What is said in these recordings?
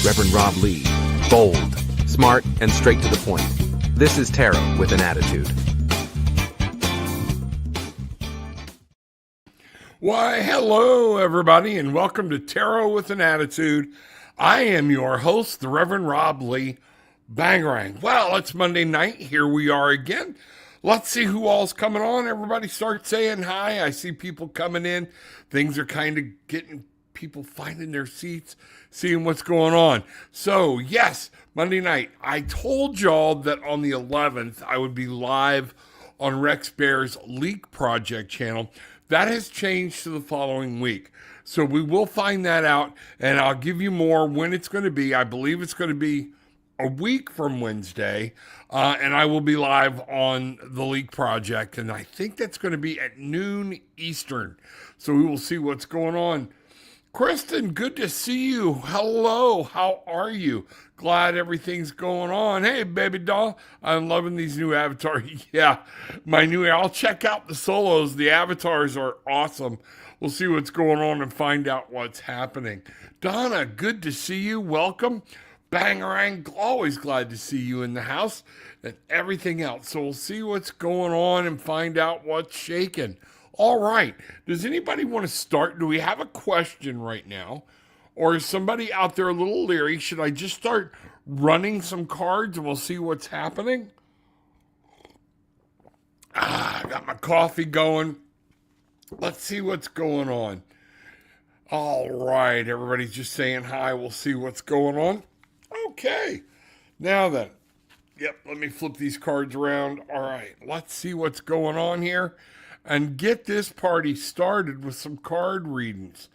Reverend Rob Lee. Bold, smart, and straight to the point. This is Tarot with an Attitude. Why, hello, everybody, and welcome to Tarot with an Attitude. I am your host, the Reverend Rob Lee. Bangarang. Well, it's Monday night. Here we are again. Let's see who all's coming on. Everybody start saying hi. I see people coming in. Things are kind of getting people finding their seats, seeing what's going on. So, yes, Monday night. I told y'all that on the 11th, I would be live on Rex Bear's Leak Project channel. That has changed to the following week. So we will find that out, and I'll give you more when it's going to be. I believe it's going to be a week from Wednesday, and I will be live on the Leak Project, and I think that's going to be at noon Eastern. So we will see what's going on. Kristen, good to see you. Hello, how are you? Glad everything's going on. Hey, baby doll, I'm loving these new avatars. Yeah, I'll check out the solos. The avatars are awesome. We'll see what's going on and find out what's happening. Donna, good to see you. Welcome. Bangarang, always glad to see you in the house and everything else. So we'll see what's going on and find out what's shaking. All right. Does anybody want to start? Do we have a question right now? Or is somebody out there a little leery? Should I just start running some cards and we'll see what's happening? I got my coffee going. Let's see what's going on. All right. Everybody's just saying hi. We'll see what's going on. Okay. Now then. Yep. Let me flip these cards around. All right. Let's see what's going on here. And get this party started with some card readings.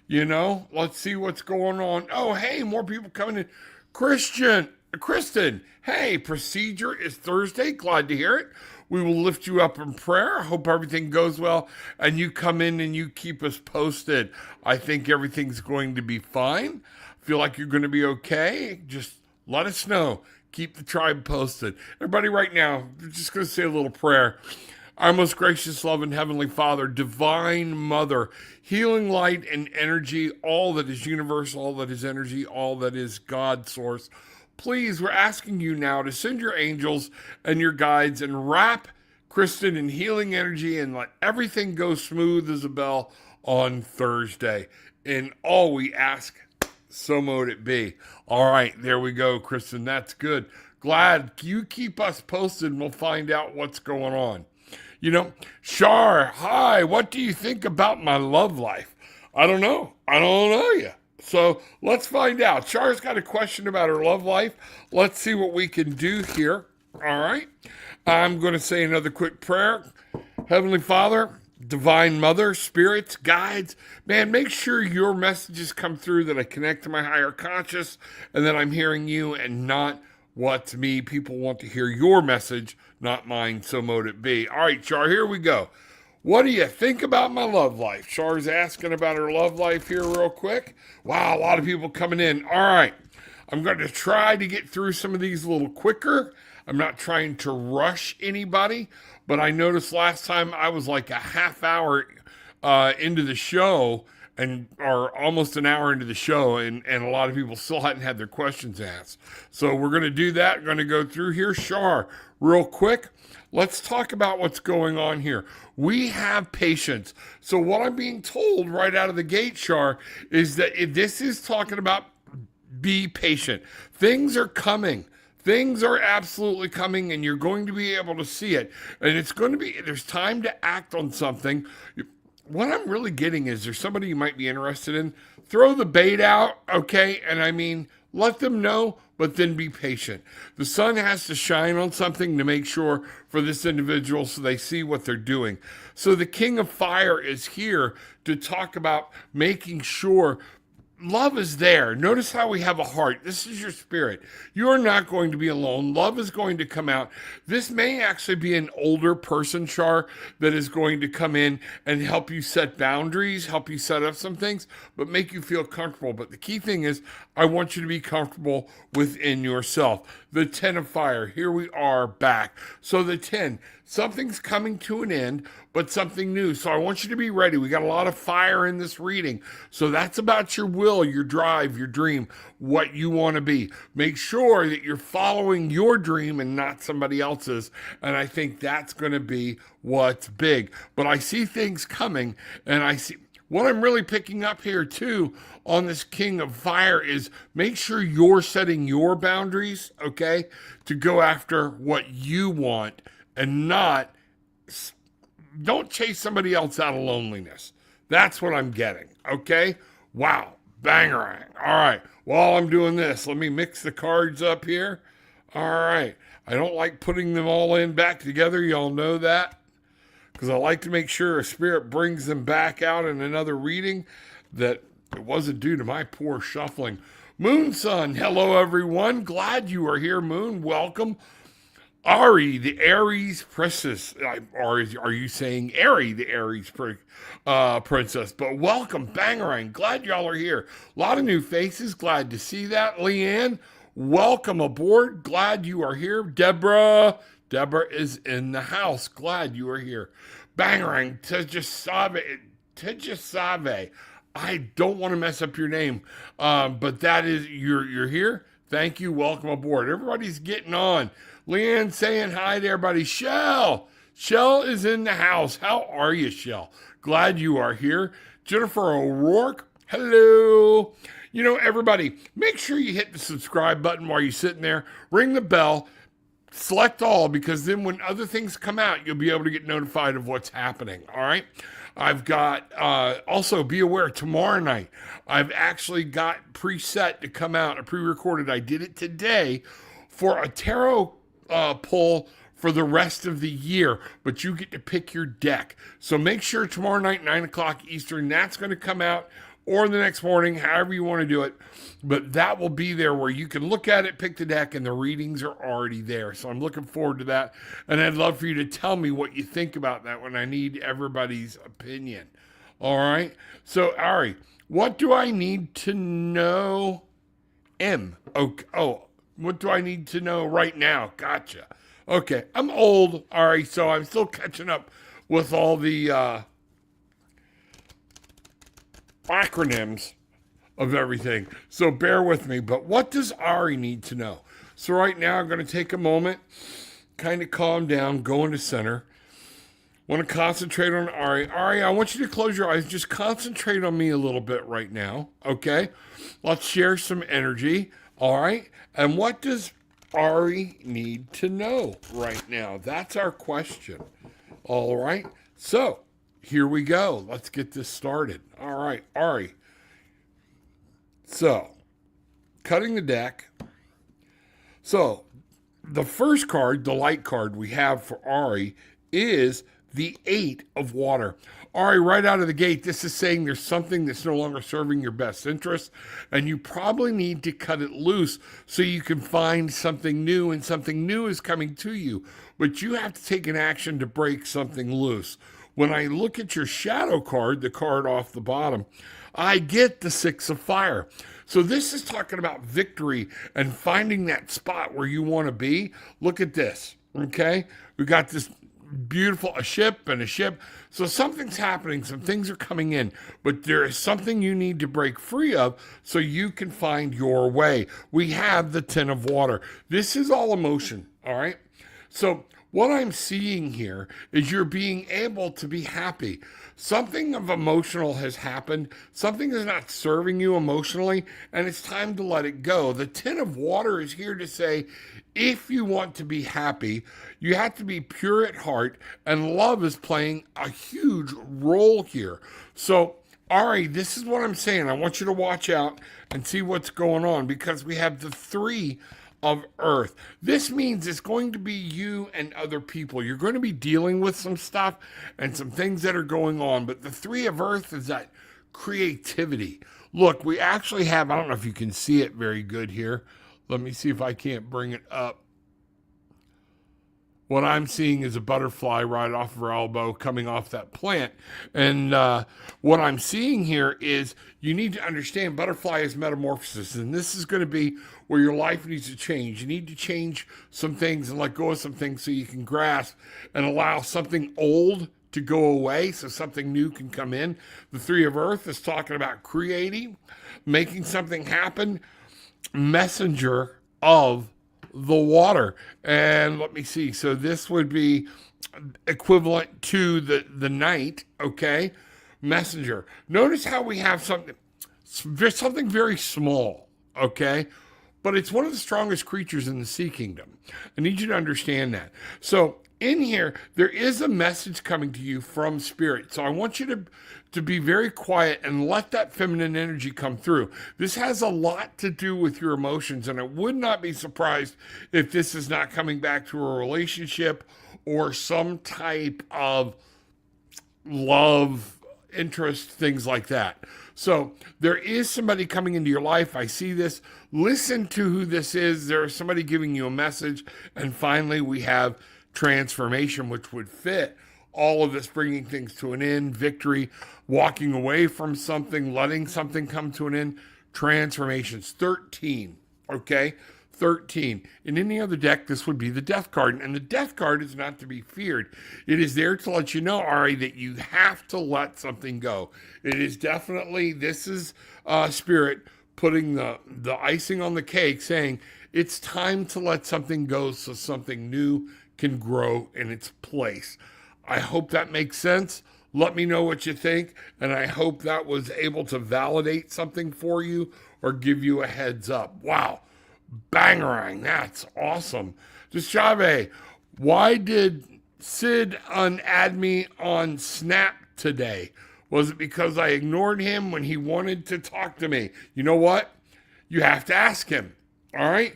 Let's see what's going on. Oh, hey, more people coming in. Kristen, hey, procedure is Thursday. Glad to hear it. We will lift you up in prayer. Hope everything goes well. And you come in and you keep us posted. I think everything's going to be fine. Feel like you're going to be okay. Just let us know. Keep the tribe posted. Everybody right now, we're just going to say a little prayer. Our most gracious, loving Heavenly Father, Divine Mother, healing light and energy, all that is universal, all that is energy, all that is God source. Please, we're asking you now to send your angels and your guides and wrap Kristen in healing energy and let everything go smooth as a bell on Thursday. And all we ask, so mote it be. All right, there we go, Kristen. That's good. Glad you keep us posted and we'll find out what's going on. Shar, hi, what do you think about my love life? I don't know. I don't know you. So let's find out. Char's got a question about her love life. Let's see what we can do here. All right. I'm going to say another quick prayer. Heavenly Father, Divine Mother, spirits, guides, man, make sure your messages come through that I connect to my higher conscious and that I'm hearing you and not what's me. People want to hear your message, not mine, so mote it be. All right, Char, here we go. What do you think about my love life? Char's asking about her love life here real quick. Wow, a lot of people coming in. All right, I'm going to try to get through some of these a little quicker. I'm not trying to rush anybody, but I noticed last time I was like a half hour into the show or almost an hour into the show, and a lot of people still hadn't had their questions asked. So we're going to do that. We're going to go through here. Char, real quick, let's talk about what's going on here. We have patience. So what I'm being told right out of the gate, Char, is that if this is talking about be patient. Things are coming. Things are absolutely coming, and you're going to be able to see it. And it's going to be, there's time to act on something. What I'm really getting is there's somebody you might be interested in. Throw the bait out, okay? And I mean, let them know, but then be patient. The sun has to shine on something to make sure for this individual so they see what they're doing. So the King of Fire is here to talk about making sure love is there. Notice how we have a heart. This is your spirit. You are not going to be alone. Love is going to come out. This may actually be an older person, Char, that is going to come in and help you set boundaries, help you set up some things, but make you feel comfortable. But the key thing is, I want you to be comfortable within yourself. The 10 of Fire. Here we are back. So the 10, something's coming to an end, but something new. So I want you to be ready. We got a lot of fire in this reading. So that's about your will will, your drive, your dream, what you want to be. Make sure that you're following your dream and not somebody else's. And I think that's going to be what's big. But I see things coming, and I see what I'm really picking up here too on this King of Fire is make sure you're setting your boundaries, okay, to go after what you want and don't chase somebody else out of loneliness. That's what I'm getting, okay? Wow, bangarang. All right, while I'm doing this, let me mix the cards up here. All right, I don't like putting them all in back together. Y'all know that, because I like to make sure a spirit brings them back out in another reading that it wasn't due to my poor shuffling. Moon Sun, hello everyone. Glad you are here, Moon. Welcome. Ari, the Aries princess. Or are you saying Ari, the Aries princess? But welcome, Bangarang. Glad y'all are here. A lot of new faces. Glad to see that. Leanne, welcome aboard. Glad you are here. Deborah is in the house. Glad you are here. Bangarang, Tejasave. I don't want to mess up your name, but that is, you're here. Thank you. Welcome aboard. Everybody's getting on. Leanne saying hi to everybody. Shell is in the house. How are you, Shell? Glad you are here. Jennifer O'Rourke, hello. You know, everybody, make sure you hit the subscribe button while you're sitting there. Ring the bell. Select all, because then when other things come out, you'll be able to get notified of what's happening. All right. I've got, also be aware, tomorrow night, I've actually got preset to come out, a pre-recorded. I did it today for a tarot pull for the rest of the year, but you get to pick your deck. So make sure tomorrow night, 9 o'clock Eastern, that's going to come out, or the next morning, however you want to do it. But that will be there where you can look at it, pick the deck, and the readings are already there. So I'm looking forward to that. And I'd love for you to tell me what you think about that when I need everybody's opinion. All right. So, Ari, what do I need to know? What do I need to know right now? Gotcha. Okay. I'm old, Ari, so I'm still catching up with all the acronyms of everything. So bear with me. But what does Ari need to know? So right now I'm going to take a moment, kind of calm down, go into center. Want to concentrate on Ari. Ari, I want you to close your eyes. Just concentrate on me a little bit right now. Okay? Let's share some energy. All right? And what does Ari need to know right now? That's our question. All right? So here we go. Let's get this started. All right, Ari. So, cutting the deck. So, the first card, the light card we have for Ari, is the 8 of water. Ari, right out of the gate, this is saying there's something that's no longer serving your best interest, and you probably need to cut it loose so you can find something new, and something new is coming to you. But you have to take an action to break something loose. When I look at your shadow card, the card off the bottom, I get the 6 of fire. So this is talking about victory and finding that spot where you want to be. Look at this, okay? We got this beautiful, a ship. So something's happening, some things are coming in, but there is something you need to break free of so you can find your way. We have the 10 of water. This is all emotion, all right? So what I'm seeing here is you're being able to be happy. Something of emotional has happened. Something is not serving you emotionally, and it's time to let it go. The 10 of water is here to say, if you want to be happy, you have to be pure at heart, and love is playing a huge role here. So, Ari, this is what I'm saying. I want you to watch out and see what's going on, because we have the 3 of earth. This means it's going to be you and other people. You're going to be dealing with some stuff and some things that are going on, but the 3 of earth is that creativity. Look, we actually have, I don't know if you can see it very good here. Let me see if I can't bring it up. What I'm seeing is a butterfly right off of her elbow coming off that plant. And what I'm seeing here is you need to understand butterfly is metamorphosis. And this is going to be where your life needs to change. You need to change some things and let go of some things so you can grasp and allow something old to go away so something new can come in. The Three of Earth is talking about creating, making something happen, messenger of the water. And let me see. So this would be equivalent to the night, okay? Messenger. Notice how we have something very small, okay? But it's one of the strongest creatures in the Sea Kingdom. I need you to understand that. So in here, there is a message coming to you from Spirit. So I want you to be very quiet and let that feminine energy come through. This has a lot to do with your emotions, and I would not be surprised if this is not coming back to a relationship or some type of love, interest, things like that. So there is somebody coming into your life. I see this. Listen to who this is. There is somebody giving you a message. And finally, we have transformation, which would fit all of this, bringing things to an end, victory, walking away from something, letting something come to an end. Transformations, 13, okay? 13. In any other deck, this would be the Death card. And the Death card is not to be feared. It is there to let you know, Ari, that you have to let something go. It is definitely, this is Spirit putting the icing on the cake, saying it's time to let something go so something new can grow in its place. I hope that makes sense. Let me know what you think, and I hope that was able to validate something for you or give you a heads up. Wow. Bangarang, that's awesome. Deshave, why did Sid unadd me on Snap today? Was it because I ignored him when he wanted to talk to me? You know what? You have to ask him. All right?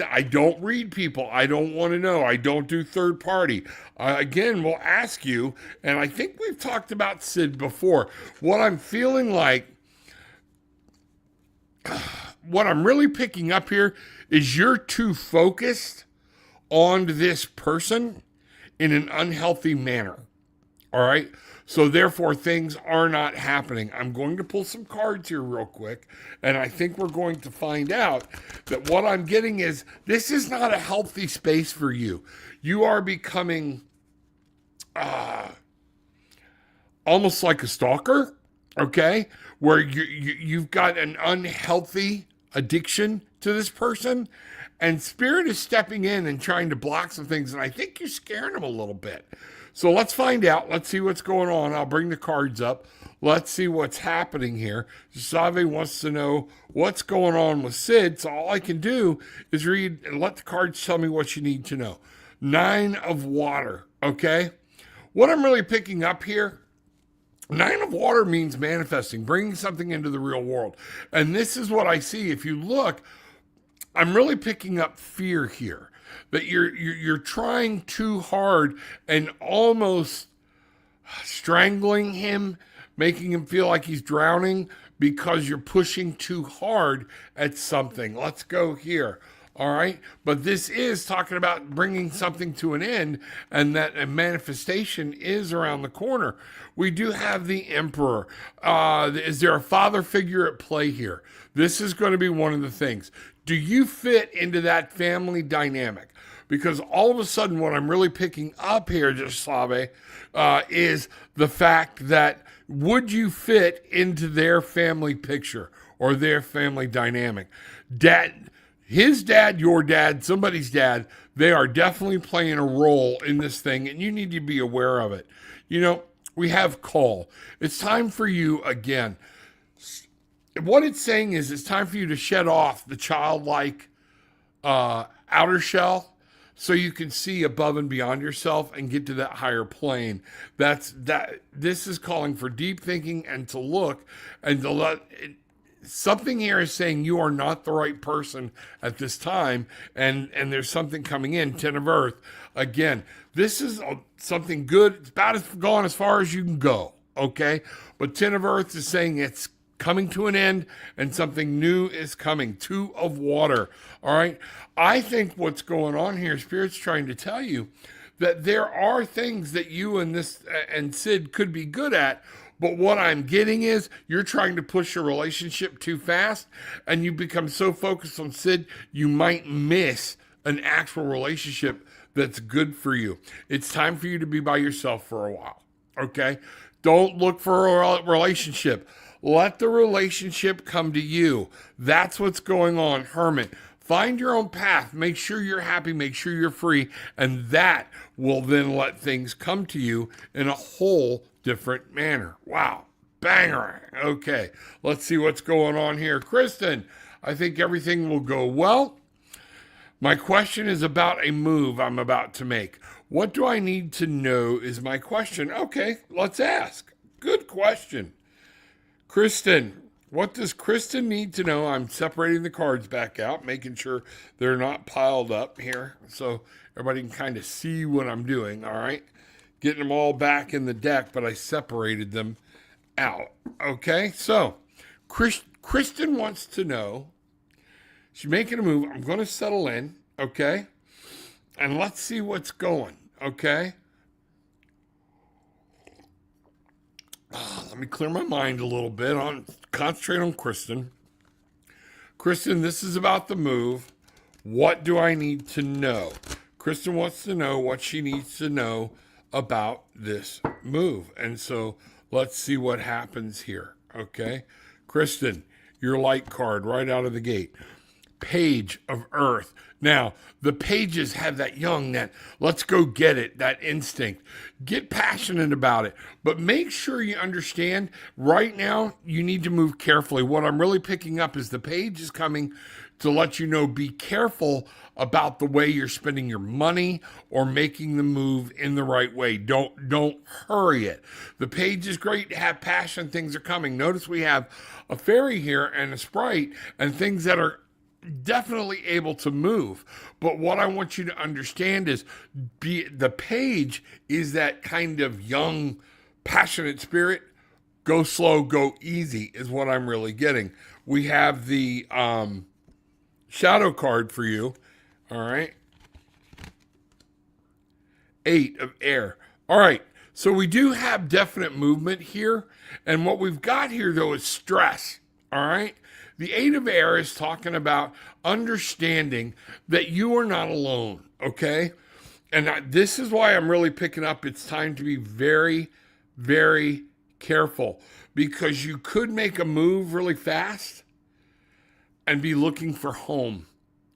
I don't read people. I don't want to know. I don't do third party. Again, we'll ask you, and I think we've talked about Sid before. What I'm feeling like, what I'm really picking up here is you're too focused on this person in an unhealthy manner. All right? So therefore, things are not happening. I'm going to pull some cards here real quick, and I think we're going to find out that what I'm getting is this is not a healthy space for you. You are becoming almost like a stalker, okay? Where you've got an unhealthy addiction to this person, and Spirit is stepping in and trying to block some things, and I think you're scaring them a little bit. So let's find out. Let's see what's going on. I'll bring the cards up. Let's see what's happening here. Save wants to know what's going on with Sid, so all I can do is read and let the cards tell me what you need to know. 9 of Water, okay? What I'm really picking up here, 9 of Water means manifesting, bringing something into the real world. And this is what I see. If you look, I'm really picking up fear here. That you're trying too hard and almost strangling him, making him feel like he's drowning because you're pushing too hard at something. Let's go here. All right. But this is talking about bringing something to an end, and that a manifestation is around the corner. We do have the Emperor. Is there a father figure at play here? This is going to be one of the things. Do you fit into that family dynamic? Because all of a sudden, what I'm really picking up here, Save, is the fact that would you fit into their family picture or their family dynamic? His dad, your dad, somebody's dad, they are definitely playing a role in this thing, and you need to be aware of it. You know, we have Call. It's time for you again. What it's saying is it's time for you to shed off the childlike outer shell so you can see above and beyond yourself and get to that higher plane. This is calling for deep thinking and to look and to let something here is saying you are not the right person at this time, and there's something coming in. 10 of Earth. Again, this is something good. It's about as gone as far as you can go, okay? But 10 of Earth is saying it's coming to an end and something new is coming. 2 of Water, all right? I think what's going on here, Spirit's trying to tell you that there are things that you and Sid could be good at, but what I'm getting is you're trying to push a relationship too fast, and you become so focused on Sid, you might miss an actual relationship that's good for you. It's time for you to be by yourself for a while. Okay? Don't look for a relationship. Let the relationship come to you. That's what's going on, Hermit. Find your own path. Make sure you're happy. Make sure you're free. And that will then let things come to you in a whole different manner. Wow. Banger. Okay. Let's see what's going on here. Kristen, I think everything will go well. My question is about a move I'm about to make. What do I need to know is my question. Okay, let's ask. Good question. Kristen, what does Kristen need to know? I'm separating the cards back out, making sure they're not piled up here so everybody can kind of see what I'm doing, all right? Getting them all back in the deck, but I separated them out. Okay, so Kristen wants to know. She's making a move. I'm going to settle in, okay? And let's see what's going, okay? Let me clear my mind a little bit. Concentrate on Kristen. Kristen, this is about the move. What do I need to know? Kristen wants to know what she needs to know about this move. And so let's see what happens here, okay? Kristen, your light card right out of the gate. Page of Earth. Now, the pages have that that let's go get it, that instinct. Get passionate about it, but make sure you understand right now you need to move carefully. What I'm really picking up is the page is coming to let you know be careful about the way you're spending your money or making the move in the right way. Don't hurry it. The page is great to have passion, things are coming. Notice we have a fairy here and a sprite and things that are definitely able to move. But what I want you to understand is the page is that kind of young, passionate spirit. Go slow, go easy is what I'm really getting. We have the shadow card for you. All right. 8 of air. All right. So we do have definite movement here. And what we've got here, though, is stress. All right. The 8 of air is talking about understanding that you are not alone, okay? And this is why I'm really picking up it's time to be very, very careful because you could make a move really fast and be looking for home,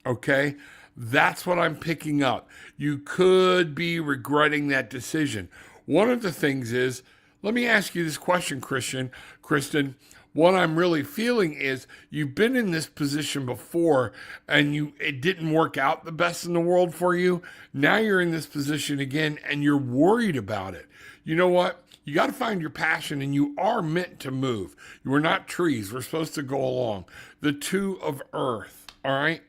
okay? That's what I'm picking up. You could be regretting that decision. One of the things is, let me ask you this question, Kristen. What I'm really feeling is you've been in this position before and it didn't work out the best in the world for you. Now you're in this position again and you're worried about it. You know what? You got to find your passion and you are meant to move. We're not trees. We're supposed to go along. The 2 of earth, all right?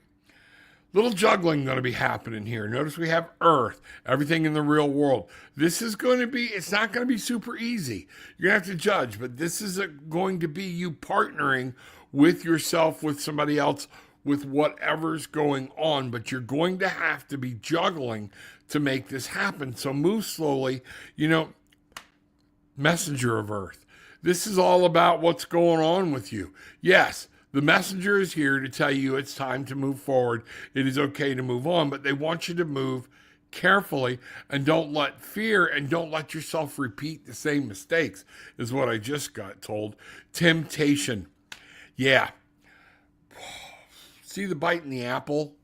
Little juggling going to be happening here. Notice we have earth, everything in the real world. This is going to be, it's not going to be super easy. You're going to have to judge, but this is going to be you partnering with yourself, with somebody else, with whatever's going on. But you're going to have to be juggling to make this happen. So move slowly. Messenger of earth. This is all about what's going on with you. Yes. The messenger is here to tell you it's time to move forward. It is okay to move on, but they want you to move carefully and don't let fear and don't let yourself repeat the same mistakes is what I just got told. Temptation. Yeah. See the bite in the apple?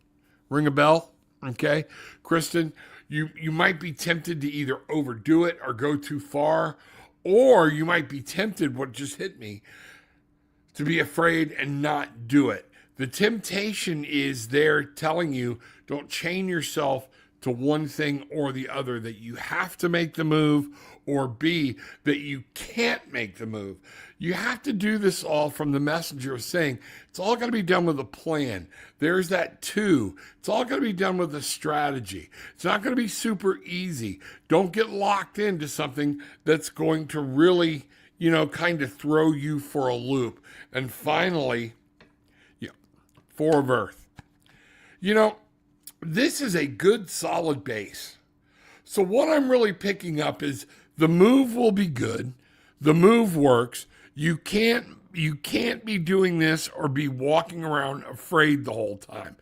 Ring a bell? Okay. Kristen, you might be tempted to either overdo it or go too far, or you might be tempted, what just hit me, to be afraid and not do it. The temptation is there telling you don't chain yourself to one thing or the other, that you have to make the move, or B, that you can't make the move. You have to do this all from the messenger of saying it's all going to be done with a plan. There's that 2. It's all going to be done with a strategy. It's not going to be super easy. Don't get locked into something that's going to really kind of throw you for a loop. And finally, 4 of earth. This is a good, solid base. So what I'm really picking up is the move will be good. The move works. You can't be doing this or be walking around afraid the whole time.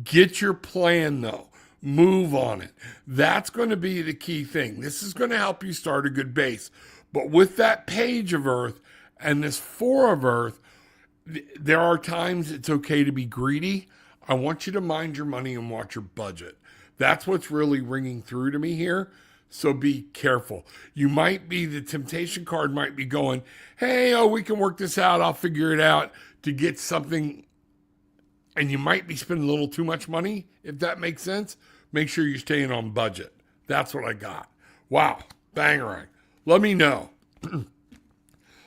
Get your plan, though. Move on it. That's going to be the key thing. This is going to help you start a good base. But with that page of earth and this four of earth, there are times it's okay to be greedy. I want you to mind your money and watch your budget. That's what's really ringing through to me here. So be careful. You might be, the temptation card might be going, hey, oh, we can work this out. I'll figure it out to get something. And you might be spending a little too much money, if that makes sense. Make sure you're staying on budget. That's what I got. Wow, bangarang. Let me know.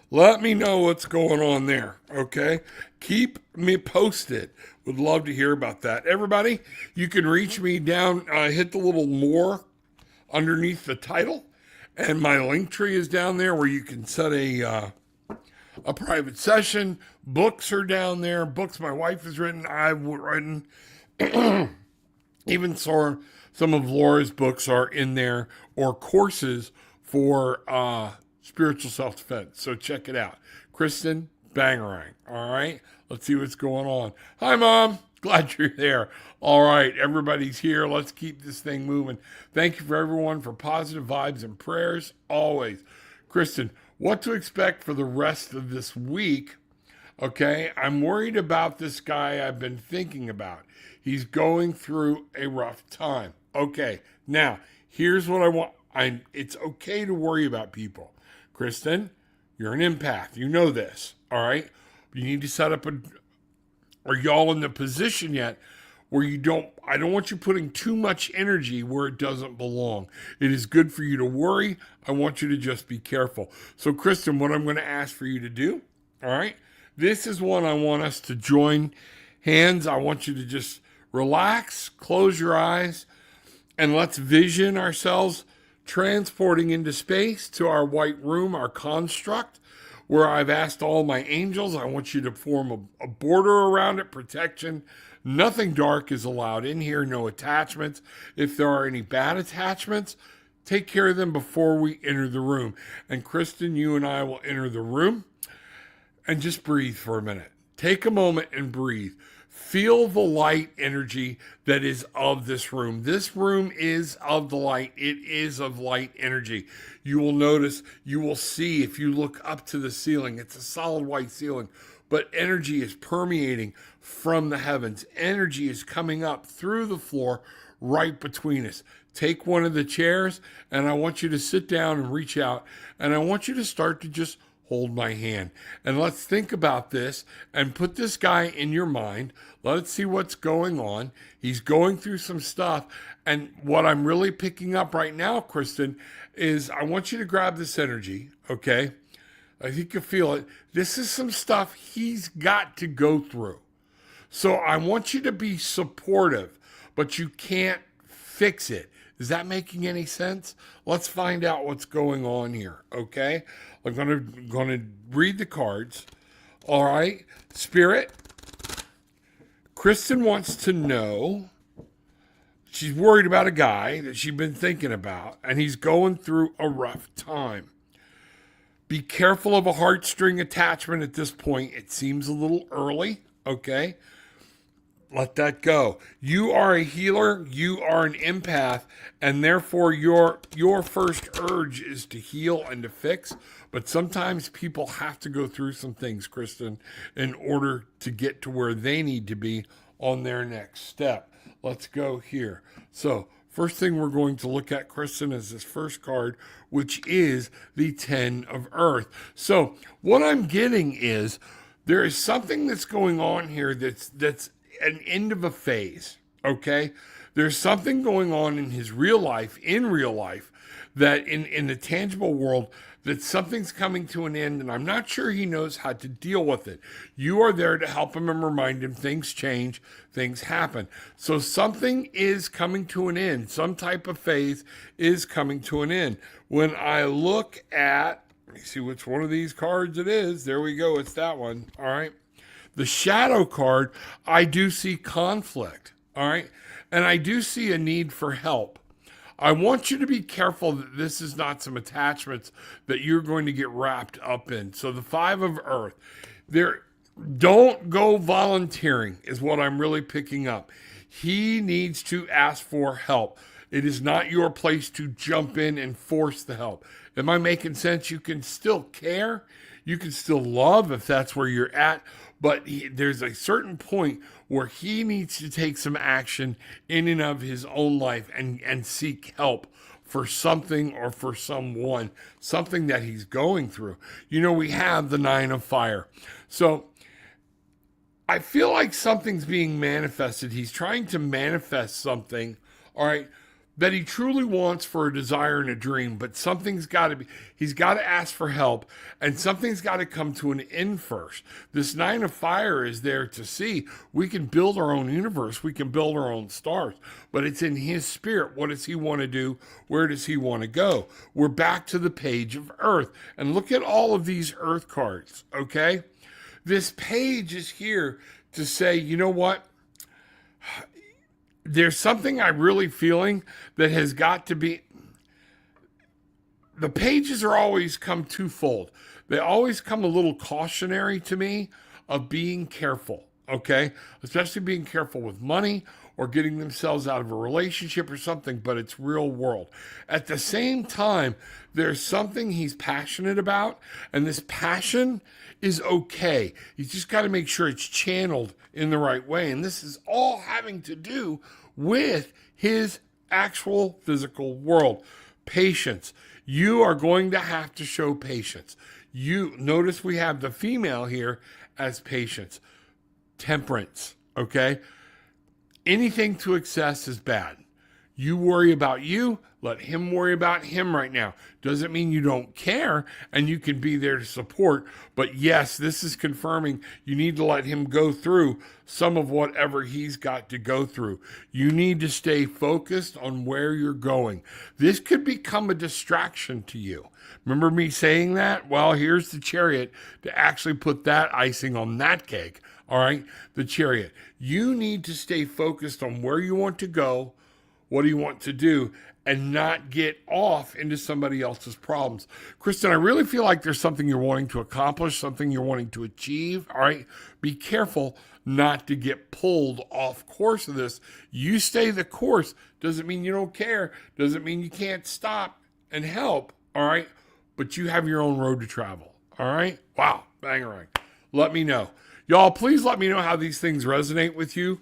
Let me know what's going on there, okay? Keep me posted. Would love to hear about that. Everybody, you can reach me down, hit the little more underneath the title, and my link tree is down there where you can set a private session. Books are down there. Books my wife has written, I've written. Even some of Laura's books are in there, or courses for spiritual self-defense. So check it out. Kristen Bangarang. All right. Let's see what's going on. Hi, Mom. Glad you're there. All right. Everybody's here. Let's keep this thing moving. Thank you for everyone for positive vibes and prayers. Always. Kristen, what to expect for the rest of this week? Okay. I'm worried about this guy I've been thinking about. He's going through a rough time. Okay. Now, here's what I want. It's okay to worry about people. Kristen, you're an empath. You know this, all right? You need to set up are y'all in the position yet where I don't want you putting too much energy where it doesn't belong. It is good for you to worry. I want you to just be careful. So, Kristen, what I'm going to ask for you to do, all right? This is one I want us to join hands. I want you to just relax, close your eyes, and let's vision ourselves transporting into space to our white room, our construct, where I've asked all my angels, I want you to form a border around it, protection. Nothing dark is allowed in here, no attachments. If there are any bad attachments, take care of them before we enter the room. And Kristen, you and I will enter the room and just breathe for a minute. Take a moment and breathe. Feel the light energy that is of this room. This room is of the light. It is of light energy. You will notice, you will see if you look up to the ceiling, it's a solid white ceiling, but energy is permeating from the heavens. Energy is coming up through the floor right between us. Take one of the chairs, and I want you to sit down and reach out, and I want you to start to just hold my hand. And let's think about this and put this guy in your mind. Let's see what's going on. He's going through some stuff. And what I'm really picking up right now, Kristen, is I want you to grab this energy, okay? I think you'll feel it. This is some stuff he's got to go through. So I want you to be supportive, but you can't fix it. Is that making any sense? Let's find out what's going on here, okay? I'm gonna read the cards. All right, Spirit. Kristen wants to know. She's worried about a guy that she's been thinking about, and he's going through a rough time. Be careful of a heartstring attachment at this point. It seems a little early, okay? Let that go. You are a healer. You are an empath, and therefore your first urge is to heal and to fix. But sometimes people have to go through some things, Kristen, in order to get to where they need to be on their next step. Let's go here. So first thing we're going to look at, Kristen, is this first card, which is the 10 of Earth. So what I'm getting is there is something that's going on here that's an end of a phase, okay? There's something going on in his real life, that in the tangible world, that something's coming to an end, and I'm not sure he knows how to deal with it. You are there to help him and remind him things change, things happen. So something is coming to an end. Some type of phase is coming to an end. When I look at, let me see which one of these cards it is. There we go. It's that one. All right. The shadow card, I do see conflict. All right. And I do see a need for help. I want you to be careful that this is not some attachments that you're going to get wrapped up in. So the 5 of Earth, don't go volunteering is what I'm really picking up. He needs to ask for help. It is not your place to jump in and force the help. Am I making sense? You can still care. You can still love if that's where you're at. But there's a certain point where he needs to take some action in and of his own life and seek help for something or for someone, something that he's going through. You know, we have the 9 of fire. So I feel like something's being manifested. He's trying to manifest something, all right, that he truly wants for a desire and a dream, but something's got to be, he's got to ask for help, and something's got to come to an end first. This 9 of fire is there to see we can build our own universe, we can build our own stars, but it's in his spirit. What does he want to do? Where does he want to go? We're back to the page of earth, and look at all of these earth cards, okay? This page is here to say, you know what? There's something I'm really feeling that has got to be. The pages are always come twofold. They always come a little cautionary to me of being careful, okay? Especially being careful with money or getting themselves out of a relationship or something, but it's real world. At the same time, there's something he's passionate about, and this passion is okay. You just got to make sure it's channeled in the right way. And this is all having to do with his actual physical world. Patience. You are going to have to show patience. You notice we have the female here as patience. Temperance, okay? Anything to excess is bad. You worry about you, let him worry about him right now. Doesn't mean you don't care and you can be there to support. But yes, this is confirming you need to let him go through some of whatever he's got to go through. You need to stay focused on where you're going. This could become a distraction to you. Remember me saying that? Well, here's the Chariot to actually put that icing on that cake. All right, the Chariot. You need to stay focused on where you want to go, what do you want to do, and not get off into somebody else's problems. Kristen, I really feel like there's something you're wanting to accomplish, something you're wanting to achieve. All right, be careful not to get pulled off course of this. You stay the course. Doesn't mean you don't care. Doesn't mean you can't stop and help. All right, but you have your own road to travel. All right, wow, bangarang. Let me know. Y'all, please let me know how these things resonate with you.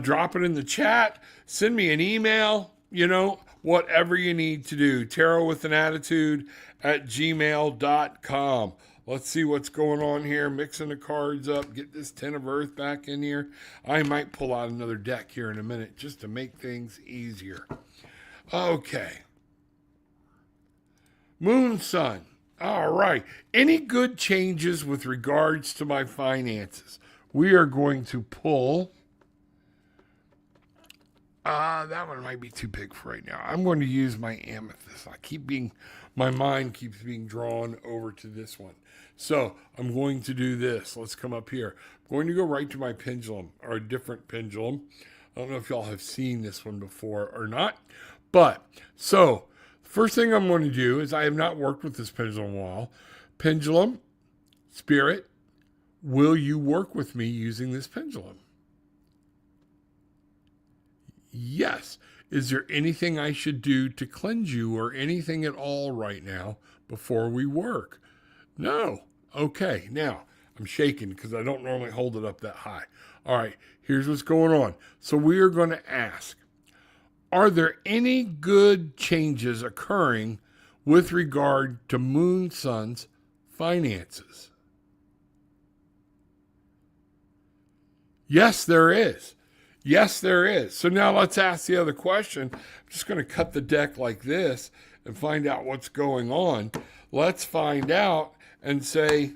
Drop it in the chat. Send me an email, whatever you need to do. tarotwithanattitude@gmail.com. Let's see what's going on here. Mixing the cards up. Get this 10 of Earth back in here. I might pull out another deck here in a minute just to make things easier. Okay. Moon, Sun. All right. Any good changes with regards to my finances? We are going to pull. That one might be too big for right now. I'm going to use my amethyst. My mind keeps being drawn over to this one. So I'm going to do this. Let's come up here. I'm going to go right to my pendulum, or a different pendulum. I don't know if y'all have seen this one before or not. But, so, first thing I'm going to do is I have not worked with this pendulum in a while. Pendulum, Spirit, will you work with me using this pendulum? Yes. Is there anything I should do to cleanse you or anything at all right now before we work? No. Okay. Now, I'm shaking because I don't normally hold it up that high. All right. Here's what's going on. So we are going to ask, are there any good changes occurring with regard to Moon Sun's finances? Yes, there is. Yes, there is. So now let's ask the other question. I'm just going to cut the deck like this and find out what's going on. Let's find out and say,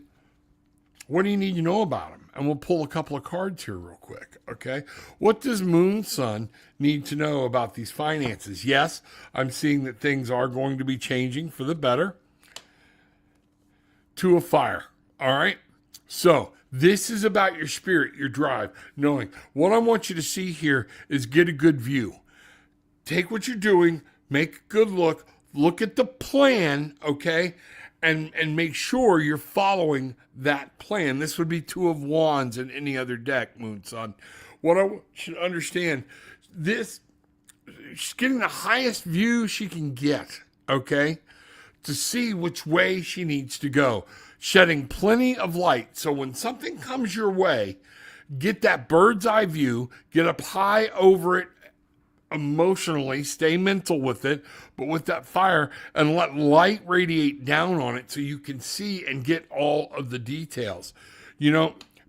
what do you need to know about him? And we'll pull a couple of cards here real quick, okay? What does Moon Sun need to know about these finances? Yes, I'm seeing that things are going to be changing for the better. Two of Fire, all right? So this is about your spirit, your drive, knowing what I want you to see here is get a good view. Take what you're doing, make a good look at the plan, okay? And make sure you're following that plan. This would be Two of Wands in any other deck, Moon Sun. what I want you to understand, this, she's getting the highest view she can get, okay, to see which way she needs to go, shedding plenty of light. So when something comes your way, get that bird's eye view, get up high over it emotionally, stay mental with it, but with that fire, and let light radiate down on it so you can see and get all of the details.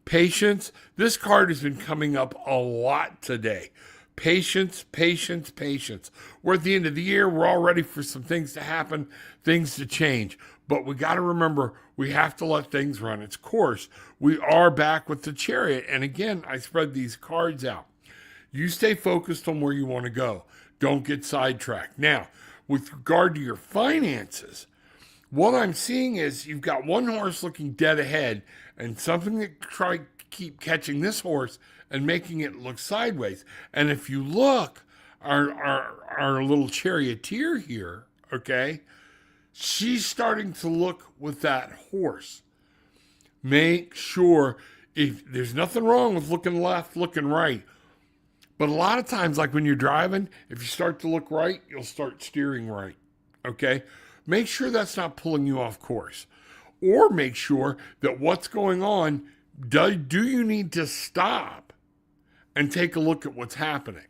Patience. This card has been coming up a lot today. Patience, patience, patience. We're at the end of the year. We're all ready for some things to happen, things to change. But we got to remember, we have to let things run its course. We are back with the Chariot. And again, I spread these cards out. You stay focused on where you want to go. Don't get sidetracked. Now, with regard to your finances, what I'm seeing is you've got one horse looking dead ahead and something that try to keep catching this horse and making it look sideways. And if you look, our little charioteer here, okay, she's starting to look with that horse. Make sure, if there's nothing wrong with looking left, looking right. But a lot of times, like when you're driving, if you start to look right, you'll start steering right, okay? Make sure that's not pulling you off course. Or make sure that what's going on, do you need to stop and take a look at what's happening?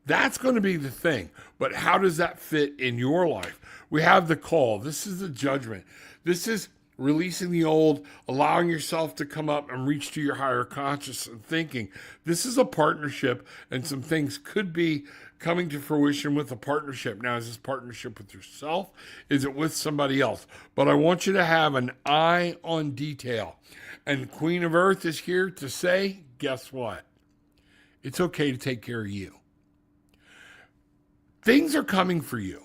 That's going to be the thing. But how does that fit in your life? We have the call. This is the judgment. This is releasing the old, allowing yourself to come up and reach to your higher conscious and thinking. This is a partnership, and some things could be coming to fruition with a partnership. Now, is this partnership with yourself? Is it with somebody else? But I want you to have an eye on detail. And Queen of Earth is here to say, guess what? It's okay to take care of you. Things are coming for you.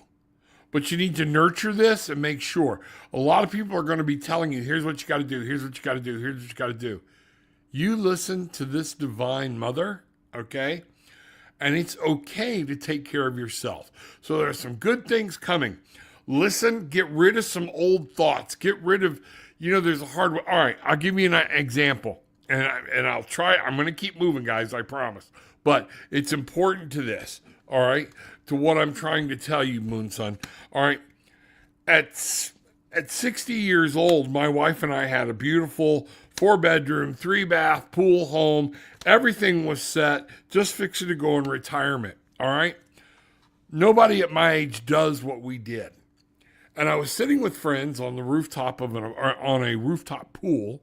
But you need to nurture this and make sure. A lot of people are going to be telling you, here's what you got to do, here's what you got to do, here's what you got to do. You listen to this divine mother, okay? And it's okay to take care of yourself. So there are some good things coming. Listen, get rid of some old thoughts. Get rid of, there's a hard way. All right, I'll give you an example. And I'll try. I'm going to keep moving, guys, I promise. But it's important to this, all right, to what I'm trying to tell you, Moon Sun. All right, at 60 years old, my wife and I had a beautiful 4-bedroom, 3-bath pool home. Everything was set, just fixing to go in retirement, all right? Nobody at my age does what we did. And I was sitting with friends on the rooftop on a rooftop pool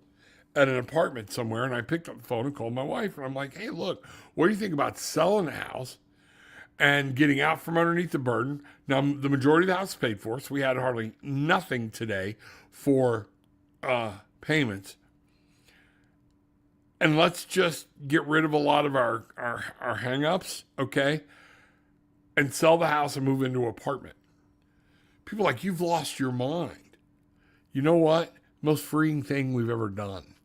at an apartment somewhere, and I picked up the phone and called my wife, and I'm like, hey, look, what do you think about selling the house and getting out from underneath the burden? Now, the majority of the house is paid for, so we had hardly nothing today for payments. And let's just get rid of a lot of our hang-ups, okay? And sell the house and move into an apartment. People are like, you've lost your mind. You know what? Most freeing thing we've ever done.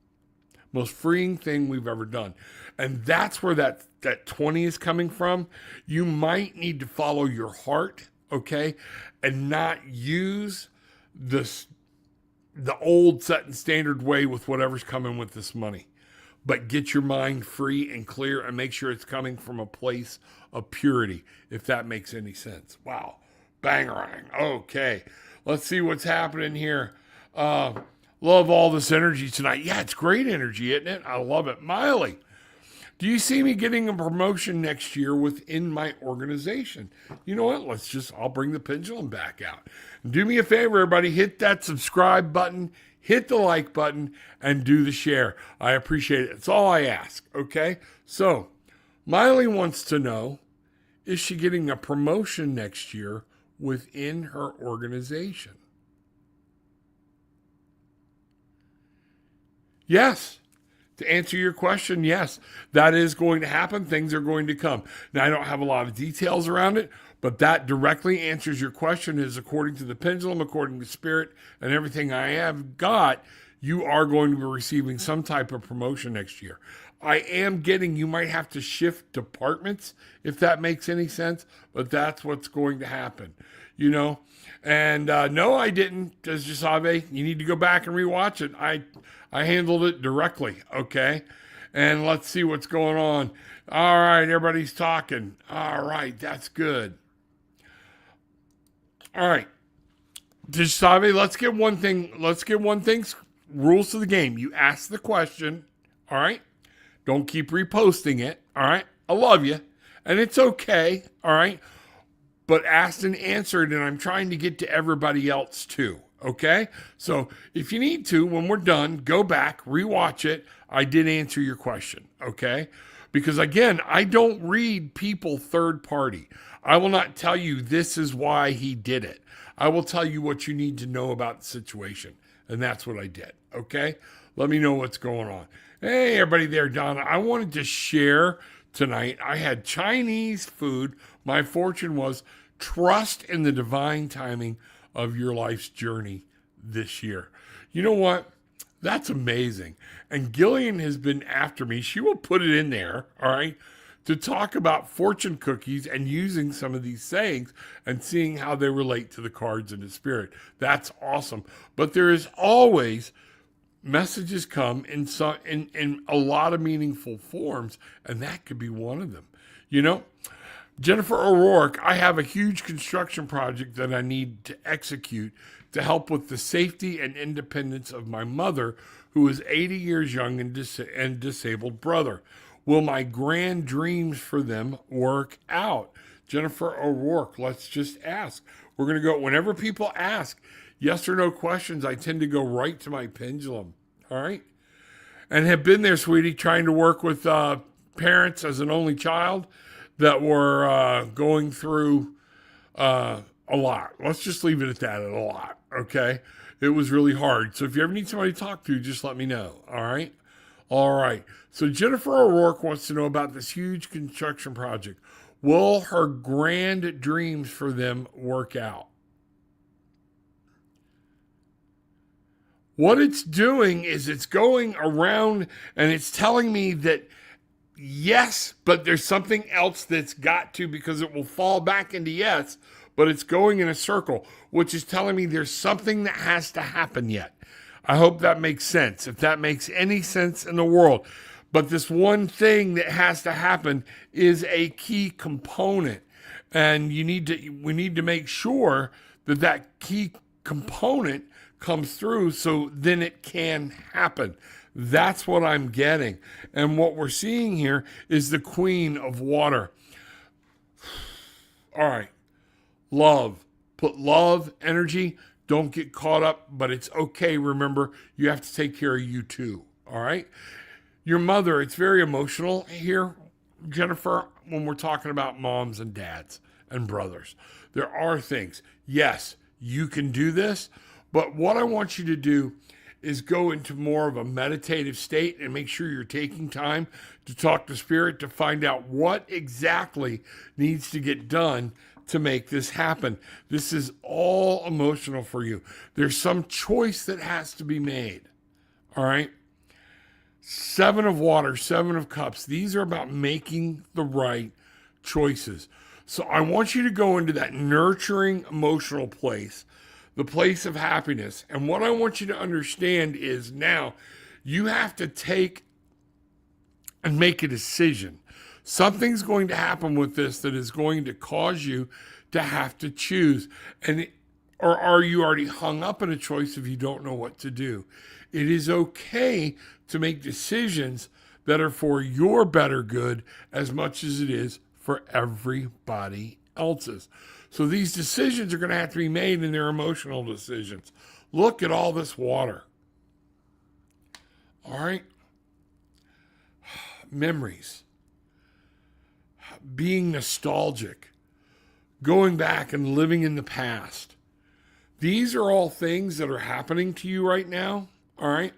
Most freeing thing we've ever done. And that's where that 20 is coming from. You might need to follow your heart, okay? And not use the old set and standard way with whatever's coming with this money. But get your mind free and clear and make sure it's coming from a place of purity, if that makes any sense. Wow. Bangarang. Okay. Let's see what's happening here. Love all this energy tonight. Yeah, it's great energy, isn't it? I love it. Miley, do you see me getting a promotion next year within my organization? You know what? I'll bring the pendulum back out. Do me a favor, everybody. Hit that subscribe button, hit the like button, and do the share. I appreciate it. It's all I ask, okay? So, Miley wants to know, is she getting a promotion next year within her organization? Yes. To answer your question, yes, that is going to happen. Things are going to come. Now, I don't have a lot of details around it, but that directly answers your question. Is according to the pendulum, according to spirit, and everything I have got, you are going to be receiving some type of promotion next year. I am getting, you might have to shift departments, if that makes any sense, but that's what's going to happen, And no, I didn't, Jasave. You need to go back and rewatch it. I handled it directly, okay? And let's see what's going on. All right, everybody's talking. All right, that's good. All right. Sabe, let's get one thing. Rules to the game. You ask the question. All right. Don't keep reposting it. All right. I love you. And it's okay. All right. But asked and answered, and I'm trying to get to everybody else too. Okay. So if you need to, when we're done, go back, rewatch it. I did answer your question. Okay. Because again, I don't read people third party. I will not tell you this is why he did it. I will tell you what you need to know about the situation. And that's what I did. Okay. Let me know what's going on. Hey, everybody there, Donna. I wanted to share tonight. I had Chinese food. My fortune was trust in the divine timing of your life's journey this year. You know what? That's amazing. And Gillian has been after me. She will put it in there, all right, to talk about fortune cookies and using some of these sayings and seeing how they relate to the cards and the spirit. That's awesome. But there is always messages come in a lot of meaningful forms, and that could be one of them. You know, Jennifer O'Rourke, I have a huge construction project that I need to execute to help with the safety and independence of my mother, who is 80 years young and disabled brother. Will my grand dreams for them work out? Jennifer O'Rourke, let's just ask. We're going to go, whenever people ask yes or no questions, I tend to go right to my pendulum. All right? And have been there, sweetie, trying to work with parents as an only child that were going through a lot. Let's just leave it at that, a lot, okay? It was really hard. So if you ever need somebody to talk to, just let me know, all right? All right. So Jennifer O'Rourke wants to know about this huge construction project. Will her grand dreams for them work out? What it's doing is it's going around and it's telling me that yes, but there's something else that's got to, because it will fall back into yes, but it's going in a circle, which is telling me there's something that has to happen yet. I hope that makes sense, if that makes any sense in the world. But this one thing that has to happen is a key component. And we need to make sure that that key component comes through so then it can happen. That's what I'm getting. And what we're seeing here is the Queen of Water. All right. Love. Put love, energy. Don't get caught up, but it's okay. Remember, you have to take care of you too. All right. Your mother, it's very emotional here, Jennifer, when we're talking about moms and dads and brothers. There are things. Yes, you can do this, but what I want you to do is go into more of a meditative state and make sure you're taking time to talk to spirit to find out what exactly needs to get done to make this happen. This is all emotional for you. There's some choice that has to be made. All right. 7 of water, 7 of cups. These are about making the right choices. So I want you to go into that nurturing emotional place, the place of happiness. And what I want you to understand is now you have to take and make a decision. Something's going to happen with this that is going to cause you to have to choose. Or are you already hung up in a choice if you don't know what to do? It is okay to make decisions that are for your better good as much as it is for everybody else's. So these decisions are going to have to be made, and they're emotional decisions. Look at all this water. All right? Memories. Being nostalgic. Going back and living in the past. These are all things that are happening to you right now. All right?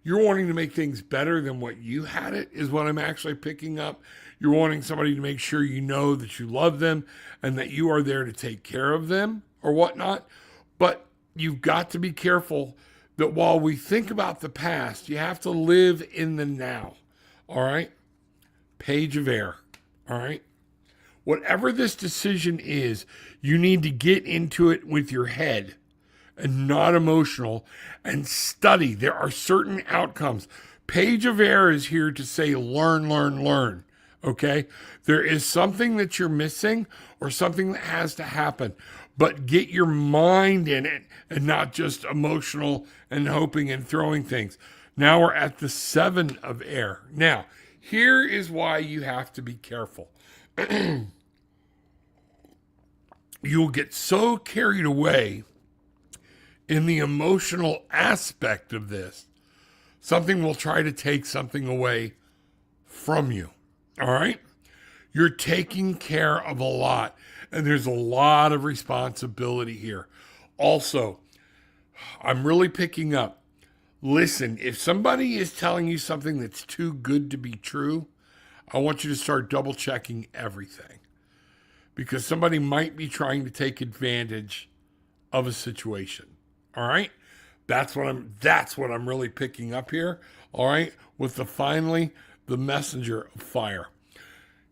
You're wanting to make things better than what you had it, is what I'm actually picking up. You're wanting somebody to make sure you know that you love them and that you are there to take care of them or whatnot. But you've got to be careful that while we think about the past, you have to live in the now. All right? Page of air. All right? Whatever this decision is, you need to get into it with your head and not emotional, and study. There are certain outcomes. Page of Air is here to say learn, learn, learn. Okay? There is something that you're missing or something that has to happen, but get your mind in it and not just emotional and hoping and throwing things. Now we're at the 7 of Air. Now, here is why you have to be careful. You'll get so carried away in the emotional aspect of this. Something will try to take something away from you. All right? You're taking care of a lot, and there's a lot of responsibility here. Also, I'm really picking up. Listen, if somebody is telling you something that's too good to be true, I want you to start double checking everything, because somebody might be trying to take advantage of a situation. All right? That's what I'm really picking up here. All right? With finally the messenger of fire.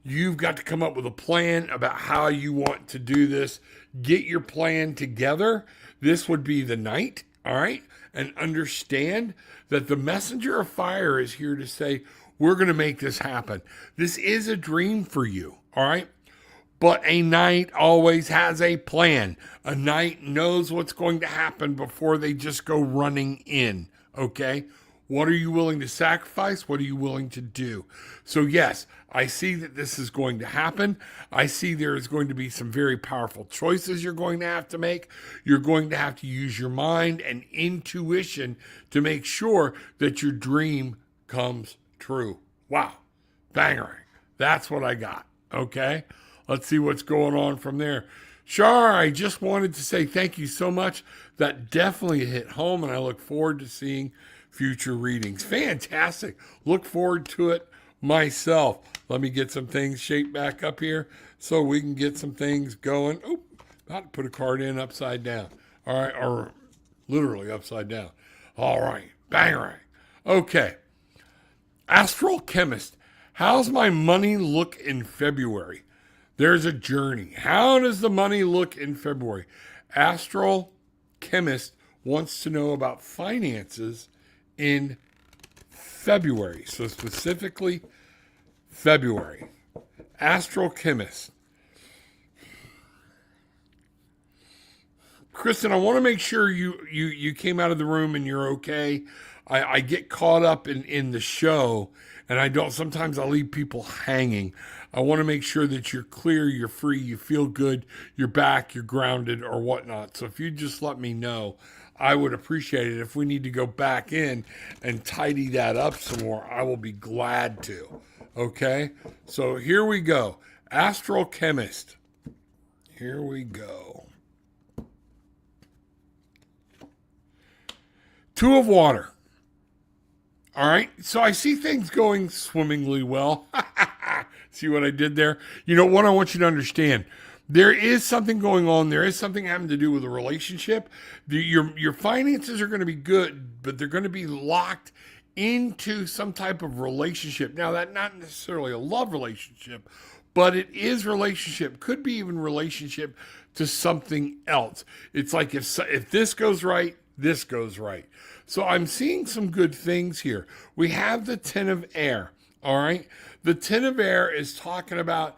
You've got to come up with a plan about how you want to do this. Get your plan together. This would be the night, all right? And understand that the messenger of fire is here to say, we're going to make this happen. This is a dream for you, all right? But a knight always has a plan. A knight knows what's going to happen before they just go running in, okay? What are you willing to sacrifice? What are you willing to do? So yes, I see that this is going to happen. I see there is going to be some very powerful choices you're going to have to make. You're going to have to use your mind and intuition to make sure that your dream comes true. Wow. Bangering. That's what I got. Okay. Let's see what's going on from there. Shar, I just wanted to say thank you so much. That definitely hit home, and I look forward to seeing future readings. Fantastic. Look forward to it myself. Let me get some things shaped back up here so we can get some things going. Oh, about to put a card in upside down. All right, or literally upside down. All right, bang right. Okay. Astral Chemist. How's my money look in February? There's a journey. How does the money look in February? Astral Chemist wants to know about finances in February. So specifically, February. Astral Chemist. Kristen, I want to make sure you came out of the room and you're okay. I get caught up in the show, and I don't. Sometimes I leave people hanging. I want to make sure that you're clear, you're free, you feel good, you're back, you're grounded, or whatnot. So if you just let me know, I would appreciate it. If we need to go back in and tidy that up some more, I will be glad to. Okay? So here we go. Astral Chemist. Here we go. 2 of water. All right. So I see things going swimmingly well. See what I did there? You know what I want you to understand? There is something going on. There is something having to do with a relationship. Your finances are going to be good, but they're going to be locked into some type of relationship. Now, that's not necessarily a love relationship, but it is relationship. Could be even relationship to something else. It's like if this goes right, this goes right. So I'm seeing some good things here. We have the 10 of air. All right. The 10 of air is talking about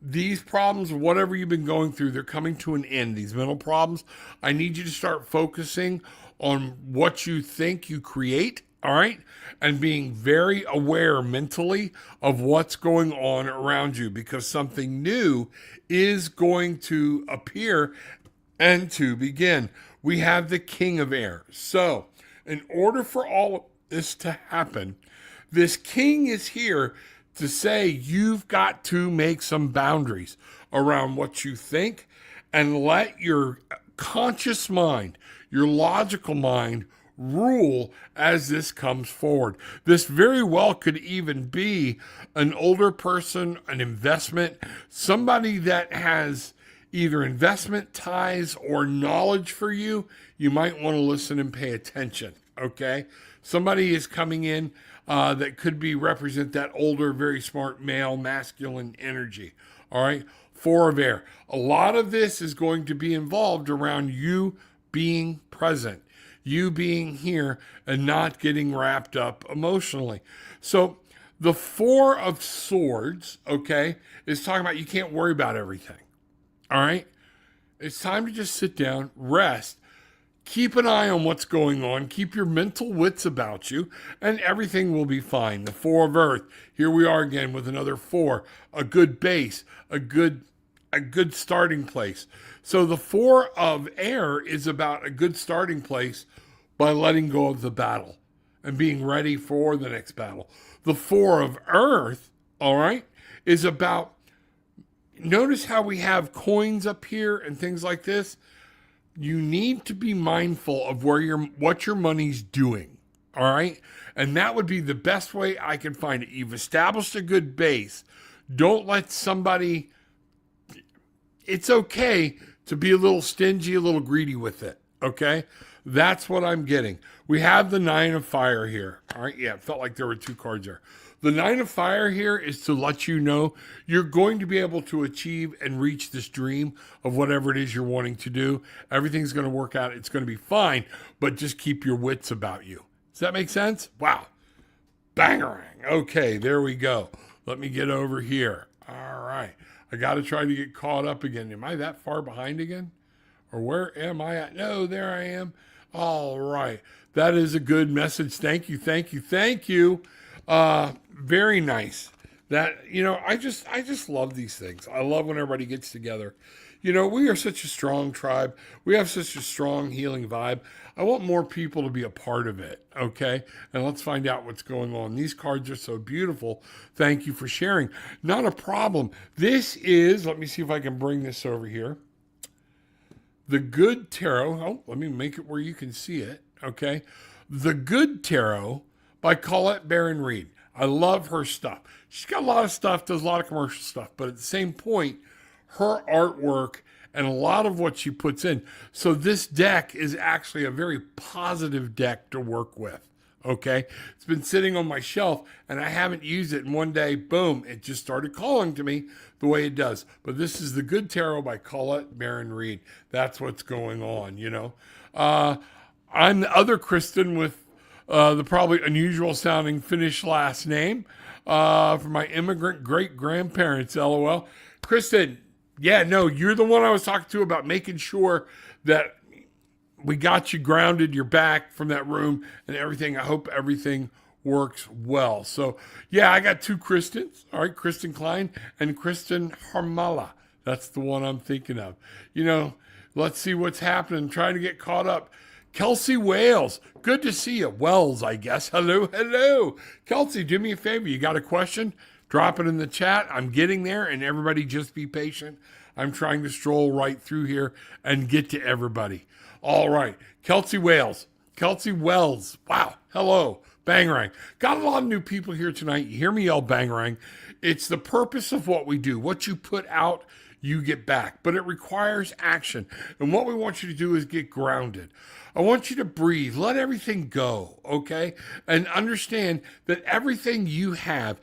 these problems, whatever you've been going through, they're coming to an end. These mental problems, I need you to start focusing on what you think you create. All right. And being very aware mentally of what's going on around you, because something new is going to appear and to begin. We have the king of air. So in order for all of this to happen, this king is here to say you've got to make some boundaries around what you think and let your conscious mind, your logical mind, rule as this comes forward. This very well could even be an older person, an investment, somebody that has either investment ties or knowledge for you. You might want to listen and pay attention, okay? Somebody is coming in that could be represent that older, very smart male, masculine energy, all right? 4 of air. A lot of this is going to be involved around you being present. you being here and not getting wrapped up emotionally. So the Four of Swords, okay, is talking about you can't worry about everything. All right? It's time to just sit down, rest, keep an eye on what's going on, keep your mental wits about you, and everything will be fine. The Four of Earth, here we are again with another four, a good base, a good starting place. So the Four of Air is about a good starting place by letting go of the battle and being ready for the next battle. The Four of Earth, all right, is about, notice how we have coins up here and things like this. You need to be mindful of what your money's doing, all right? And that would be the best way I can find it. You've established a good base. Don't let somebody, it's okay to be a little stingy, a little greedy with it, okay? That's what I'm getting. We have the Nine of Fire here. All right, yeah, it felt like there were two cards there. The Nine of Fire here is to let you know you're going to be able to achieve and reach this dream of whatever it is you're wanting to do. Everything's going to work out. It's going to be fine, but just keep your wits about you. Does that make sense? Wow. Bangarang. Okay, there we go. Let me get over here. All right. I got to try to get caught up again. Am I that far behind again? Or where am I at? No, there I am. All right. That is a good message. Thank you, thank you, thank you. Very nice. That, I just love these things. I love when everybody gets together. We are such a strong tribe. We have such a strong healing vibe. I want more people to be a part of it, okay? And let's find out what's going on. These cards are so beautiful. Thank you for sharing. Not a problem. This is, let me see if I can bring this over here. The Good Tarot. Oh, let me make it where you can see it, okay? The Good Tarot by Colette Baron Reid. I love her stuff. She's got a lot of stuff, does a lot of commercial stuff, but at the same point, her artwork and a lot of what she puts in. So this deck is actually a very positive deck to work with, okay? It's been sitting on my shelf, and I haven't used it, and one day, boom, it just started calling to me the way it does. But this is The Good Tarot by Colette Baron Reid. That's what's going on, I'm the other Kristen with the probably unusual sounding Finnish last name for my immigrant great grandparents, LOL. Kristen, yeah, no, you're the one I was talking to about making sure that we got you grounded, you're back from that room and everything. I hope everything works well. So, yeah, I got two Kristens, all right, Kristen Klein and Kristen Harmala. That's the one I'm thinking of. Let's see what's happening, trying to get caught up. Kelsey Wales, good to see you. Wells, I guess. Hello. Kelsey, do me a favor. You got a question? Drop it in the chat. I'm getting there, and everybody just be patient. I'm trying to stroll right through here and get to everybody. All right. Kelsey Wales. Kelsey Wells. Wow. Hello. Bangarang. Got a lot of new people here tonight. You hear me yell Bangarang. It's the purpose of what we do. What you put out, you get back. But it requires action. And what we want you to do is get grounded. I want you to breathe. Let everything go, okay? And understand that everything you have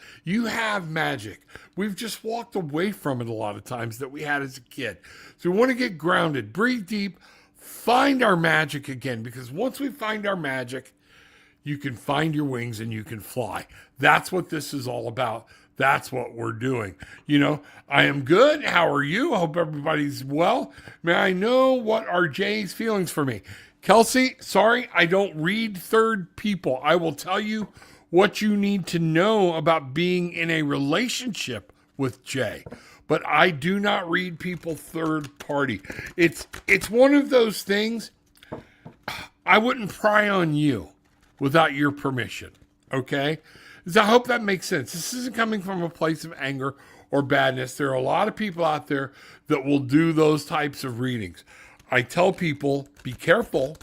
magic. We've just walked away from it a lot of times that we had as a kid. So we want to get grounded. Breathe deep. Find our magic again. Because once we find our magic, you can find your wings and you can fly. That's what this is all about. That's what we're doing. I am good. How are you? I hope everybody's well. May I know what are Jay's feelings for me? Kelsey, sorry, I don't read third people. I will tell you what you need to know about being in a relationship with Jay. But I do not read people third party. It's one of those things. I wouldn't pry on you without your permission, okay? So I hope that makes sense. This isn't coming from a place of anger or badness. There are a lot of people out there that will do those types of readings. I tell people, be careful,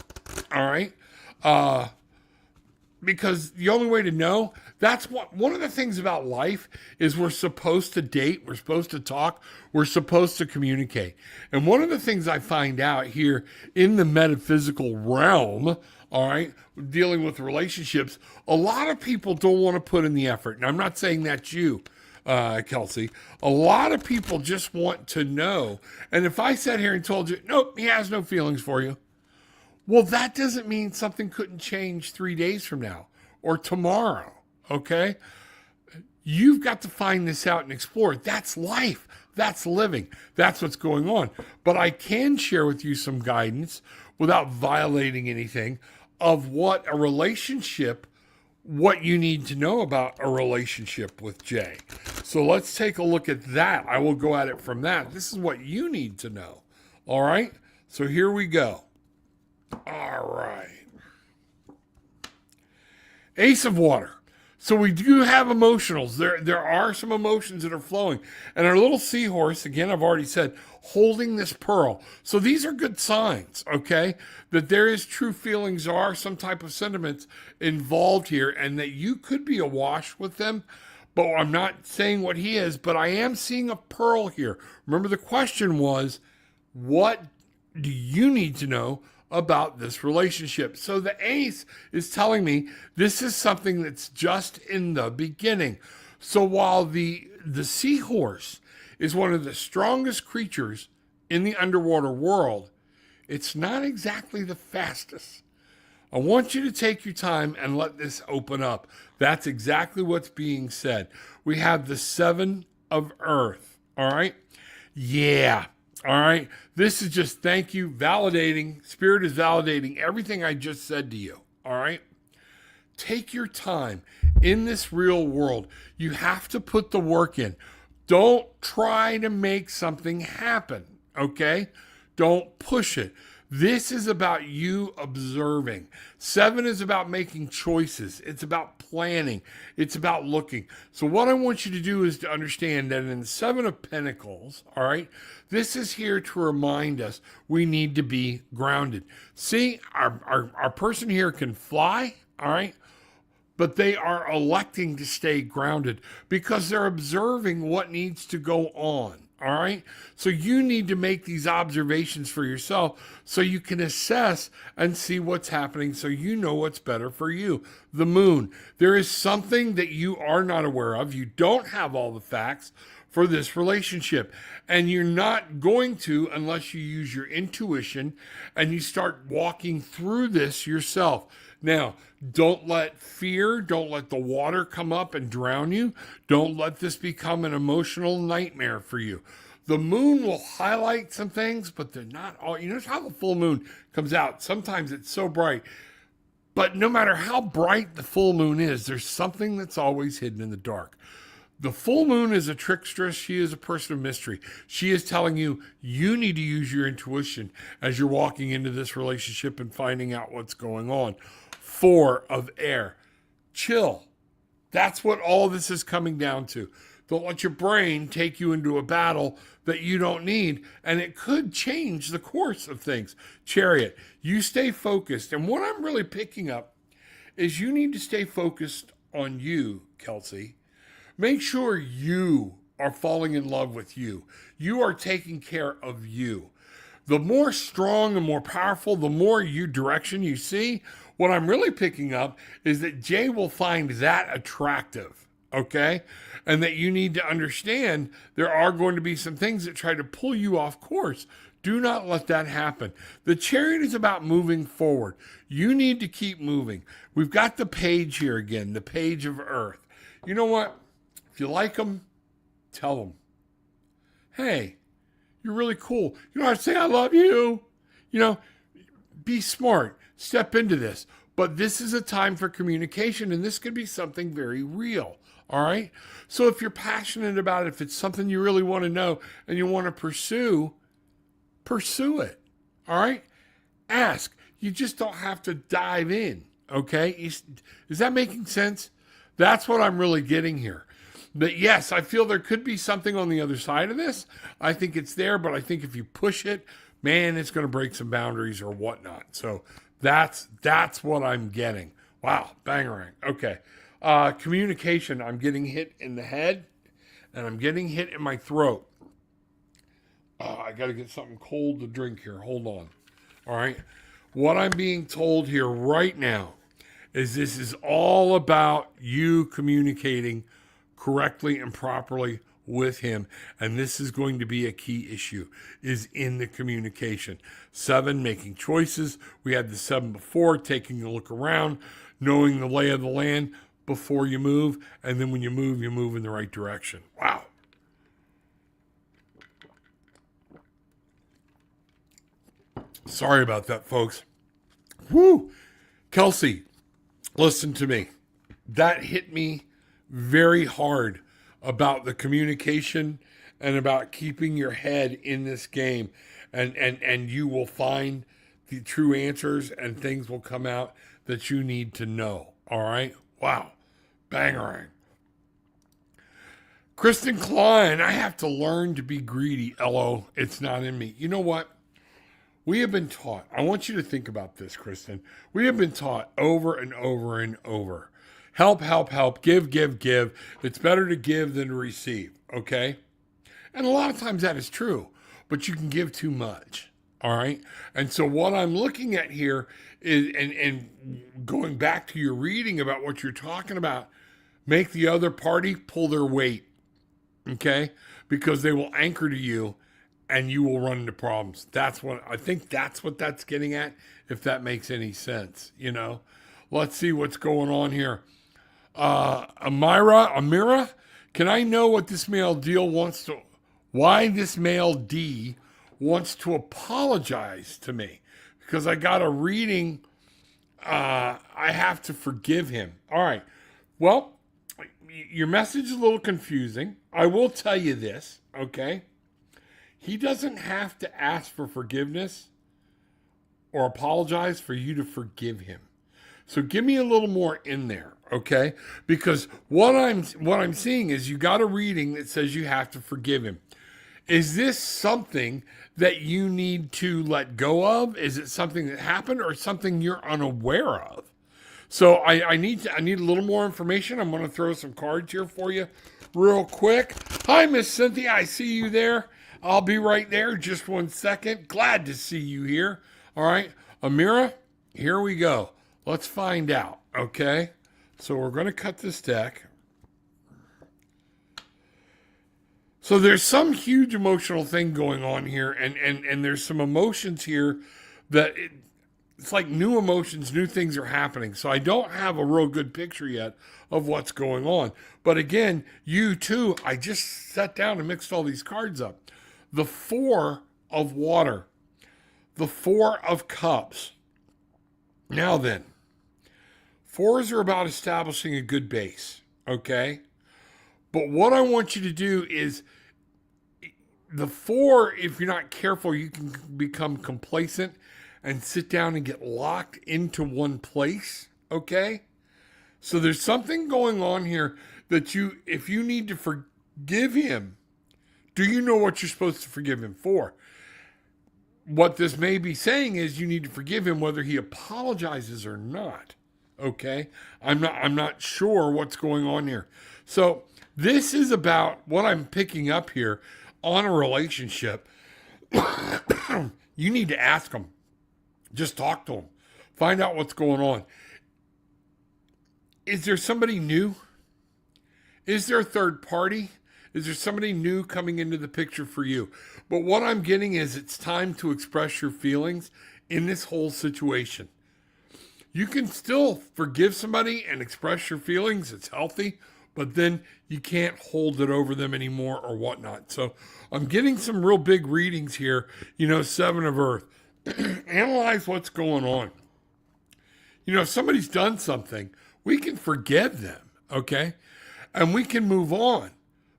all right? Because the only way to know, that's one of the things about life is we're supposed to date, we're supposed to talk, we're supposed to communicate. And one of the things I find out here in the metaphysical realm, all right, dealing with relationships, a lot of people don't want to put in the effort. And I'm not saying that's you, Kelsey. A lot of people just want to know. And if I sat here and told you, nope, he has no feelings for you, Well, that doesn't mean something couldn't change 3 days from now or tomorrow. Okay. You've got to find this out and explore it. That's life. That's living. That's what's going on. But I can share with you some guidance without violating anything of what a relationship, what you need to know about a relationship with Jay. So let's take a look at that. I will go at it from that. This is what you need to know. All right. So here we go. All right. Ace of Water. So we do have emotionals. There are some emotions that are flowing. And our little seahorse, again, I've already said, holding this pearl. So these are good signs, okay? That there is true feelings, are some type of sentiments involved here, and that you could be awash with them. But I'm not saying what he is, but I am seeing a pearl here. Remember, the question was, what do you need to know about this relationship? So the ace is telling me this is something that's just in the beginning. So while the seahorse is one of the strongest creatures in the underwater world, it's not exactly the fastest. I want you to take your time and let this open up. That's exactly what's being said. We have the 7 of Earth. All right. Yeah. All right. This is just thank you, validating. Spirit is validating everything I just said to you. All right. Take your time in this real world. You have to put the work in. Don't try to make something happen. Okay. Don't push it. This is about you observing. 7 is about making choices. It's about planning. It's about looking. So what I want you to do is to understand that in the 7 of Pentacles, all right, this is here to remind us we need to be grounded. See, our person here can fly, all right, but they are electing to stay grounded because they're observing what needs to go on. All right. So you need to make these observations for yourself so you can assess and see what's happening so you know what's better for you. The moon. There is something that you are not aware of. You don't have all the facts for this relationship. And you're not going to unless you use your intuition and you start walking through this yourself. Now, don't let fear, don't let the water come up and drown you. Don't let this become an emotional nightmare for you. The moon will highlight some things, but they're not all. You notice how the full moon comes out. Sometimes it's so bright. But no matter how bright the full moon is, there's something that's always hidden in the dark. The full moon is a trickstress. She is a person of mystery. She is telling you, you need to use your intuition as you're walking into this relationship and finding out what's going on. 4 of Air. Chill. That's what all this is coming down to. Don't let your brain take you into a battle that you don't need, and it could change the course of things. Chariot. You stay focused. And what I'm really picking up is you need to stay focused on you, Kelsey. Make sure you are falling in love with you. You are taking care of you. The more strong and more powerful, the more you direction you see, what I'm really picking up is that Jay will find that attractive, okay? And that you need to understand there are going to be some things that try to pull you off course. Do not let that happen. The Chariot is about moving forward. You need to keep moving. We've got the page here again, the page of Earth. You know what? If you like them, tell them. Hey, you're really cool. You don't have to say, I love you. You know, be smart. Step into this. But this is a time for communication, and this could be something very real. All right? So if you're passionate about it, if it's something you really want to know and you want to pursue it. All right? Ask. You just don't have to dive in. Okay? Is that making sense? That's what I'm really getting here. But yes, I feel there could be something on the other side of this. I think it's there, but I think if you push it, man, it's going to break some boundaries or whatnot. So that's what I'm getting. Wow, bangarang. Okay. Communication, I'm getting hit in the head and I'm getting hit in my throat. I got to get something cold to drink here. Hold on. All right. What I'm being told here right now is this is all about you communicating correctly and properly with him. And this is going to be a key issue, is in the communication. 7, making choices. We had the 7 before, taking a look around, knowing the lay of the land before you move. And then when you move in the right direction. Wow. Sorry about that, folks. Woo! Kelsey, listen to me. That hit me very hard about the communication and about keeping your head in this game. And you will find the true answers and things will come out that you need to know. All right? Wow. Bangarang. Kristen Klein, I have to learn to be greedy. LO, it's not in me. You know what? We have been taught, I want you to think about this, Kristen. We have been taught over and over and over. Help, help, help, give, give, give. It's better to give than to receive, okay? And a lot of times that is true, but you can give too much, all right? And so what I'm looking at here is, and going back to your reading about what you're talking about, make the other party pull their weight, okay? Because they will anchor to you and you will run into problems. That's what that's getting at, if that makes any sense, you know. Let's see what's going on here. Amira, can I know what this male why this male D wants to apologize to me? Because I got a reading, I have to forgive him. All right. Well, your message is a little confusing. I will tell you this, okay? He doesn't have to ask for forgiveness or apologize for you to forgive him. So give me a little more in there, okay? Because what I'm seeing is you got a reading that says you have to forgive him. Is this something that you need to let go of? Is it something that happened or something you're unaware of? So I need a little more information. I'm going to throw some cards here for you real quick. Hi, Miss Cynthia. I see you there. I'll be right there. Just 1 second. Glad to see you here. All right. Amira, here we go. Let's find out. Okay. So we're going to cut this deck. So there's some huge emotional thing going on here. And there's some emotions here that it's like new emotions, new things are happening. So I don't have a real good picture yet of what's going on. But again, you too, I just sat down and mixed all these cards up. The 4 of water, the 4 of cups. Now then, 4s are about establishing a good base, okay? But what I want you to do is, the 4, if you're not careful, you can become complacent and sit down and get locked into one place, okay? So there's something going on here that if you need to forgive him, do you know what you're supposed to forgive him for? What this may be saying is you need to forgive him whether he apologizes or not. Okay? I'm not sure what's going on here. So this is about what I'm picking up here on a relationship. You need to ask him. Just talk to him. Find out what's going on. Is there somebody new? Is there a third party? Is there somebody new coming into the picture for you? But what I'm getting is it's time to express your feelings in this whole situation. You can still forgive somebody and express your feelings. It's healthy, but then you can't hold it over them anymore or whatnot. So I'm getting some real big readings here. 7 of Earth. Analyze what's going on. If somebody's done something, we can forgive them, okay? And we can move on.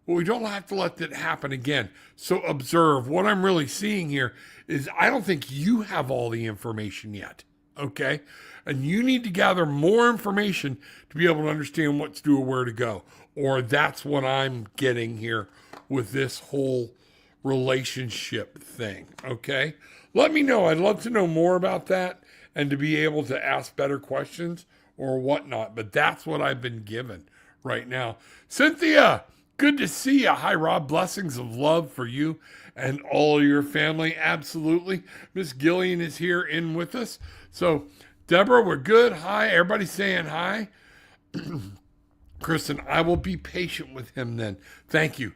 But we don't have to let that happen again. So observe. What I'm really seeing here is I don't think you have all the information yet, okay? And you need to gather more information to be able to understand what to do or where to go. Or that's what I'm getting here with this whole relationship thing, okay? Let me know. I'd love to know more about that and to be able to ask better questions or whatnot. But that's what I've been given right now. Cynthia, good to see you. Hi, Rob. Blessings of love for you and all your family. Absolutely. Miss Gillian is here in with us. So, Deborah, we're good. Hi. Everybody saying hi. Kristen, I will be patient with him then. Thank you.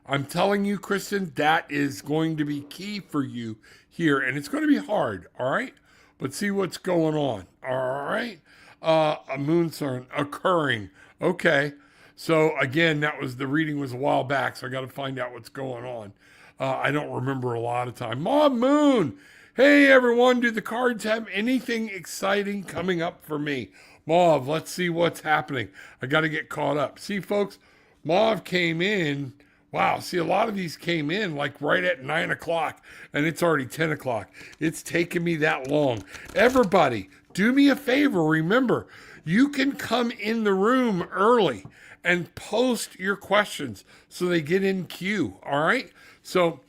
I'm telling you, Kristen, that is going to be key for you here. And it's going to be hard, all right? But see what's going on, all right? A moon sign occurring. Okay. So again, the reading was a while back, so I got to find out what's going on. I don't remember a lot of time. Mom Moon. Hey everyone, do the cards have anything exciting coming up for me? Mauve, let's see what's happening. I got to get caught up. See, folks, Mauve came in. Wow, see, a lot of these came in like right at 9 o'clock, and it's already 10 o'clock. It's taken me that long. Everybody, do me a favor. Remember, you can come in the room early and post your questions so they get in queue, all right? So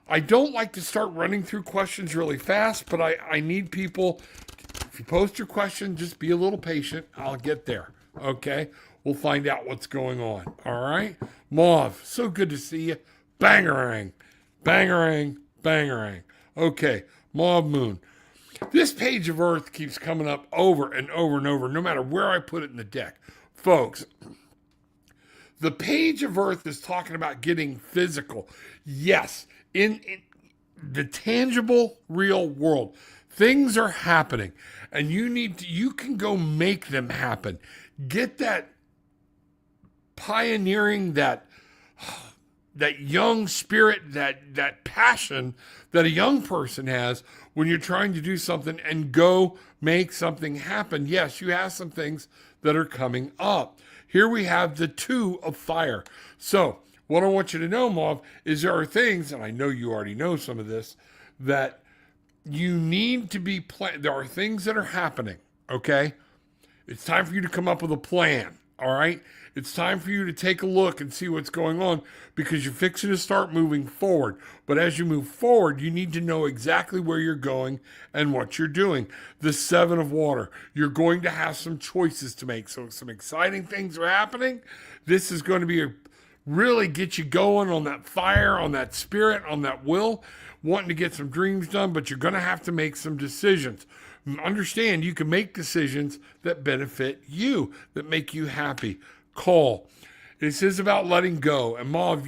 I don't like to start running through questions really fast, but I need people. If you post your question, just be a little patient. I'll get there, okay? We'll find out what's going on, all right? Mauve, so good to see you. Bangarang, bangarang, bangarang. Okay, Mauve Moon. This page of Earth keeps coming up over and over and over, no matter where I put it in the deck. Folks, the page of Earth is talking about getting physical. Yes, in the tangible, real world, things are happening, and you can go make them happen. Get that pioneering, that young spirit, that passion that a young person has when you're trying to do something and go make something happen. Yes, you have some things that are coming up. Here we have the 2 of fire. So what I want you to know, Mauve, is there are things, and I know you already know some of this, that you need to be there are things that are happening, okay? It's time for you to come up with a plan, all right? It's time for you to take a look and see what's going on because you're fixing to start moving forward. But as you move forward, you need to know exactly where you're going and what you're doing. The 7 of water, you're going to have some choices to make. So some exciting things are happening. This is going to be really get you going on that fire, on that spirit, on that will, wanting to get some dreams done, but you're going to have to make some decisions. Understand you can make decisions that benefit you, that make you happy. Call. This is about letting go. And Mauve,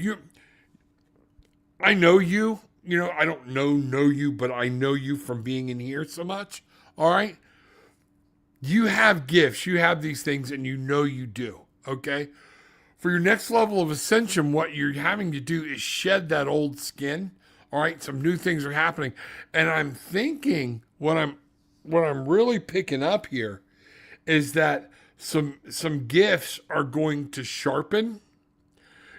I know you. You know, I don't know you, but I know you from being in here so much. All right? You have gifts. You have these things, and you know you do. Okay? For your next level of ascension, what you're having to do is shed that old skin. All right? Some new things are happening. And I'm thinking what I'm really picking up here is that some gifts are going to sharpen.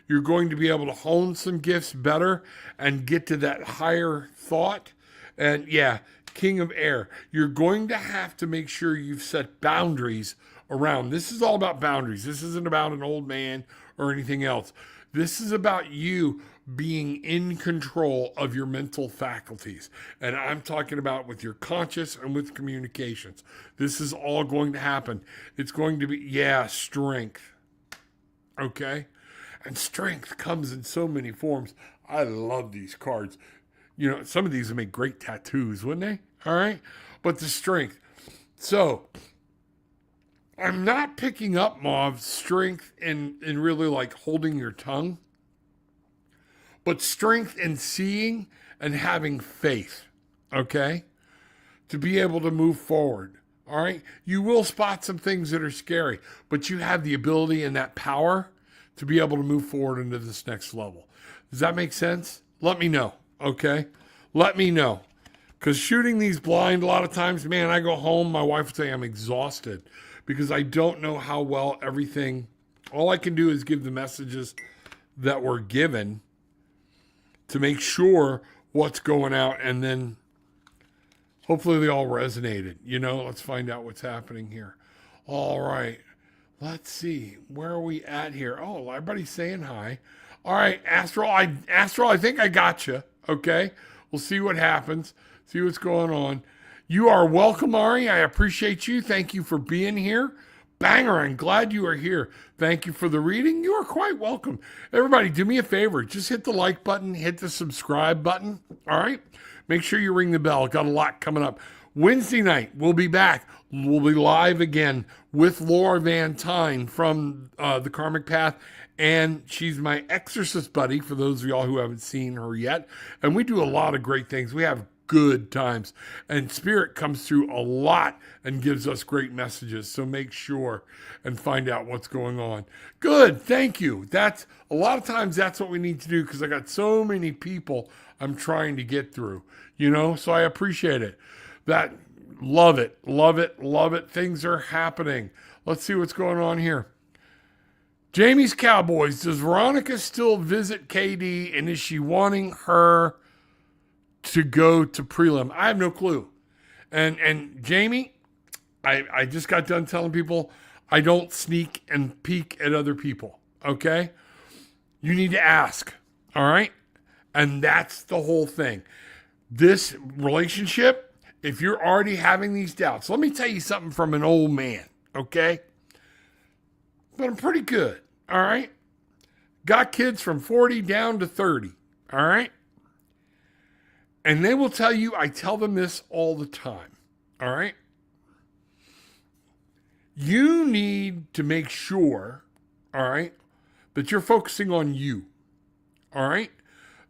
You're going to be able to hone some gifts better and get to that higher thought. And yeah, King of Air, you're going to have to make sure you've set boundaries around. This is all about boundaries. This isn't about an old man or anything else. This is about you being in control of your mental faculties. And I'm talking about with your conscious and with communications. This is all going to happen. It's going to be, strength. Okay? And strength comes in so many forms. I love these cards. You know, some of these would make great tattoos, wouldn't they? All right? But the strength. So, I'm not picking up, Mauve, strength in really like holding your tongue, but strength in seeing and having faith, okay? To be able to move forward, all right? You will spot some things that are scary, but you have the ability and that power to be able to move forward into this next level. Does that make sense? Let me know, okay? Let me know. Because shooting these blind a lot of times, man, I go home, my wife would say I'm exhausted because I don't know how well everything, all I can do is give the messages that were given to make sure what's going out, and then hopefully they all resonated. You know, let's find out what's happening here. All right. Let's see. Where are we at here? Oh, everybody's saying hi. All right, Astral, I think I got you. Okay. We'll see what happens. See what's going on. You are welcome, Ari. I appreciate you. Thank you for being here. Banger, I'm glad you are here. Thank you for the reading. You are quite welcome. Everybody, do me a favor. Just hit the like button, hit the subscribe button. All right? Make sure you ring the bell. Got a lot coming up. Wednesday night, we'll be back. We'll be live again with Laura Van Tyne from The Karmic Path And she's my exorcist buddy, for those of y'all who haven't seen her yet. And we do a lot of great things. We have good times. And Spirit comes through a lot and gives us great messages. So make sure and find out what's going on. Good. Thank you. That's a lot of times that's what we need to do, because I got so many people I'm trying to get through, so I appreciate it. Love it, love it, love it. Things are happening. Let's see what's going on here. Jamie's Cowboys. Does Veronica still visit KD, and is she wanting her to go to prelim? I have no clue. And Jamie, I just got done telling people I don't sneak and peek at other people, okay? You need to ask, all right? And that's the whole thing. This relationship, if you're already having these doubts, let me tell you something from an old man, okay? But I'm pretty good, all right? Got kids from 40 down to 30, all right? And they will tell you, I tell them this all the time, all right? You need to make sure, all right, that you're focusing on you, all right?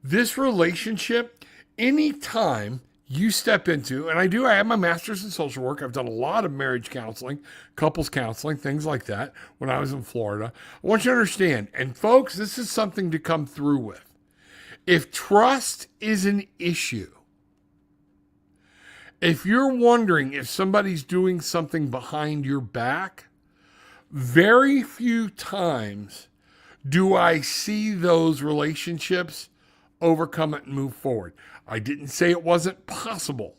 This relationship, anytime you step into, and I have my master's in social work. I've done a lot of marriage counseling, couples counseling, things like that when I was in Florida. I want you to understand, and folks, this is something to come through with. If trust is an issue, if you're wondering if somebody's doing something behind your back, very few times do I see those relationships overcome it and move forward. I didn't say it wasn't possible,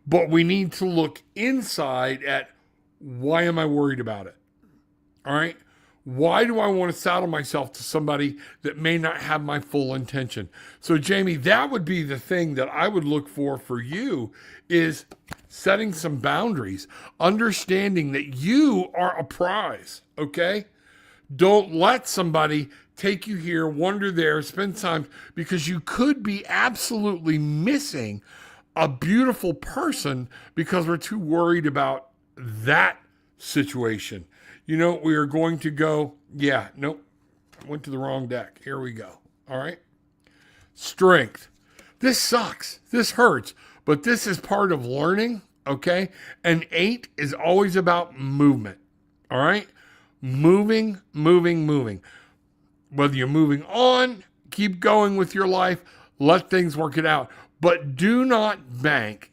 but we need to look inside at, why am I worried about it? All right. Why do I want to saddle myself to somebody that may not have my full intention? So Jamie, that would be the thing that I would look for you, is setting some boundaries, understanding that you are a prize. Okay. Don't let somebody take you here, wander there, spend time, because you could be absolutely missing a beautiful person because we're too worried about that situation. We are going to go, went to the wrong deck. Here we go. All right. Strength. This sucks. This hurts, but this is part of learning. Okay. An 8 is always about movement. All right. Moving. Whether you're moving on, keep going with your life, let things work it out. But do not bank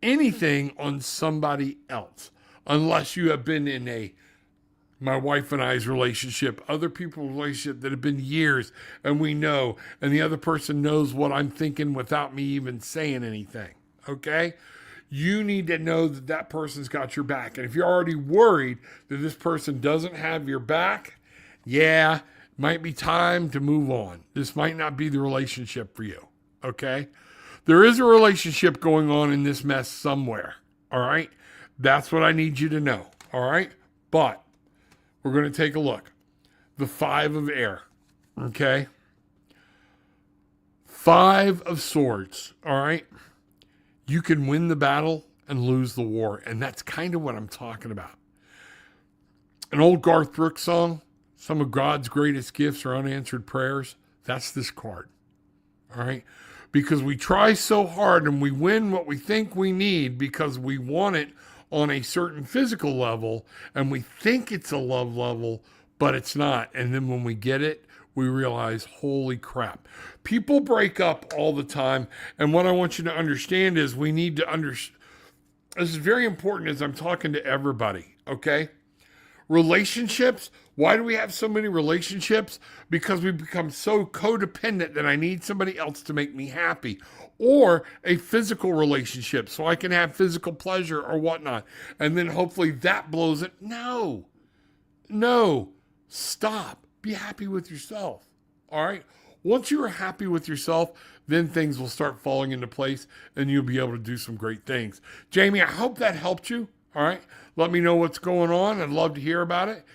anything on somebody else unless you have been in my wife and I's relationship, other people's relationship that have been years, and we know, and the other person knows what I'm thinking without me even saying anything, okay? You need to know that that person's got your back. And if you're already worried that this person doesn't have your back, might be time to move on. This might not be the relationship for you, okay? There is a relationship going on in this mess somewhere, all right? That's what I need you to know, all right? But we're going to take a look. The 5 of air, okay? 5 of swords, all right? You can win the battle and lose the war, and that's kind of what I'm talking about. An old Garth Brooks song, some of God's greatest gifts are unanswered prayers. That's this card, all right? Because we try so hard and we win what we think we need because we want it on a certain physical level, and we think it's a love level, but it's not. And then when we get it, we realize, holy crap. People break up all the time, and what I want you to understand is we need to understand. This is very important as I'm talking to everybody, okay? Relationships. Why do we have so many relationships? Because we become so codependent that I need somebody else to make me happy, or a physical relationship so I can have physical pleasure or whatnot. And then hopefully that blows it. No, stop. Be happy with yourself. All right. Once you are happy with yourself, then things will start falling into place and you'll be able to do some great things. Jamie, I hope that helped you. All right. Let me know what's going on. I'd love to hear about it.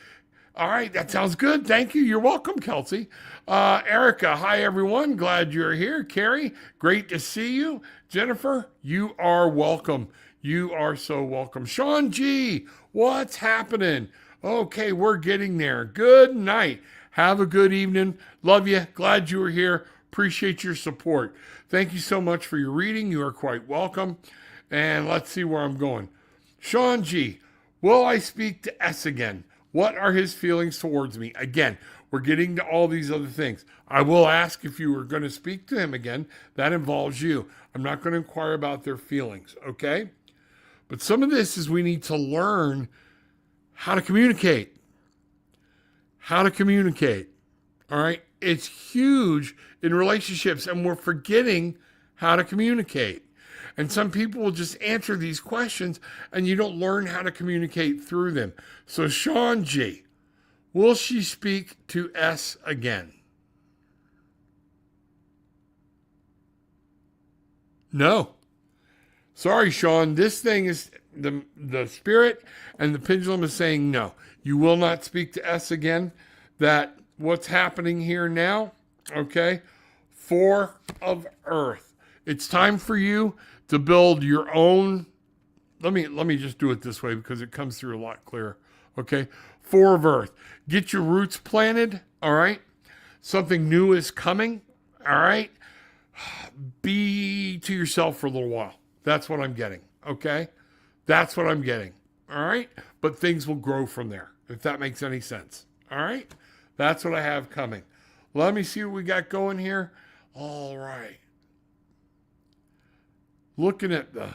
All right. That sounds good. Thank you. You're welcome, Kelsey. Erica, hi, everyone. Glad you're here. Carrie, great to see you. Jennifer, you are welcome. You are so welcome. Sean G, what's happening? Okay, we're getting there. Good night. Have a good evening. Love you. Glad you were here. Appreciate your support. Thank you so much for your reading. You are quite welcome. And let's see where I'm going. Sean G. Will I speak to S again? What are his feelings towards me? Again, we're getting to all these other things. I will ask if you are going to speak to him again. That involves you. I'm not going to inquire about their feelings, okay? But some of this is we need to learn how to communicate. How to communicate, all right? It's huge in relationships, and we're forgetting how to communicate. And some people will just answer these questions, and you don't learn how to communicate through them. So Sean G., will she speak to S again? No. Sorry, Sean. This thing is the spirit and the pendulum is saying no. You will not speak to S again. That what's happening here now, okay? Four of Earth. It's time for you to build your own. Let me just do it this way because it comes through a lot clearer. Okay? Four of Earth. Get your roots planted, all right? Something new is coming, all right? Be to yourself for a little while. That's what I'm getting, okay? That's what I'm getting, all right? But things will grow from there, if that makes any sense, all right? That's what I have coming. Let me see what we got going here. All right. Looking at the...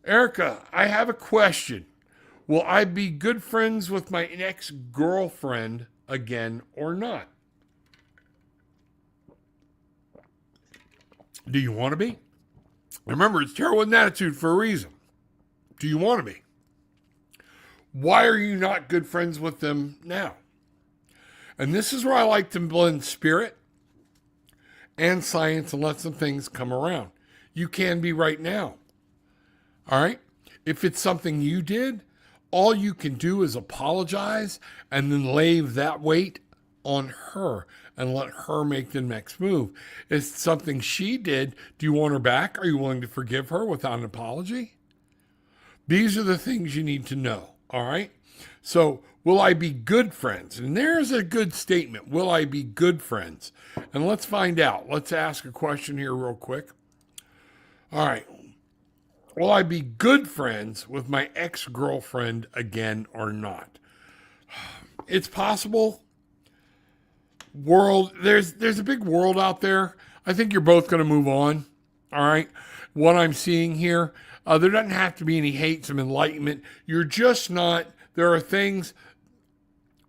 Erica, I have a question. Will I be good friends with my ex-girlfriend again or not? Do you want to be? Remember, it's tarot with an attitude for a reason. Do you want to be? Why are you not good friends with them now? And this is where I like to blend spirit and science and let some things come around. You can be right now. All right? If it's something you did, all you can do is apologize and then lay that weight on her and let her make the next move. If it's something she did, do you want her back? Are you willing to forgive her without an apology? These are the things you need to know. All right? So, will I be good friends? And there's a good statement. Will I be good friends? And let's find out. Let's ask a question here real quick. All right. Will I be good friends with my ex-girlfriend again or not? It's possible. World, there's a big world out there. I think you're both going to move on. All right. What I'm seeing here, there doesn't have to be any hate, some enlightenment. You're just not, there are things,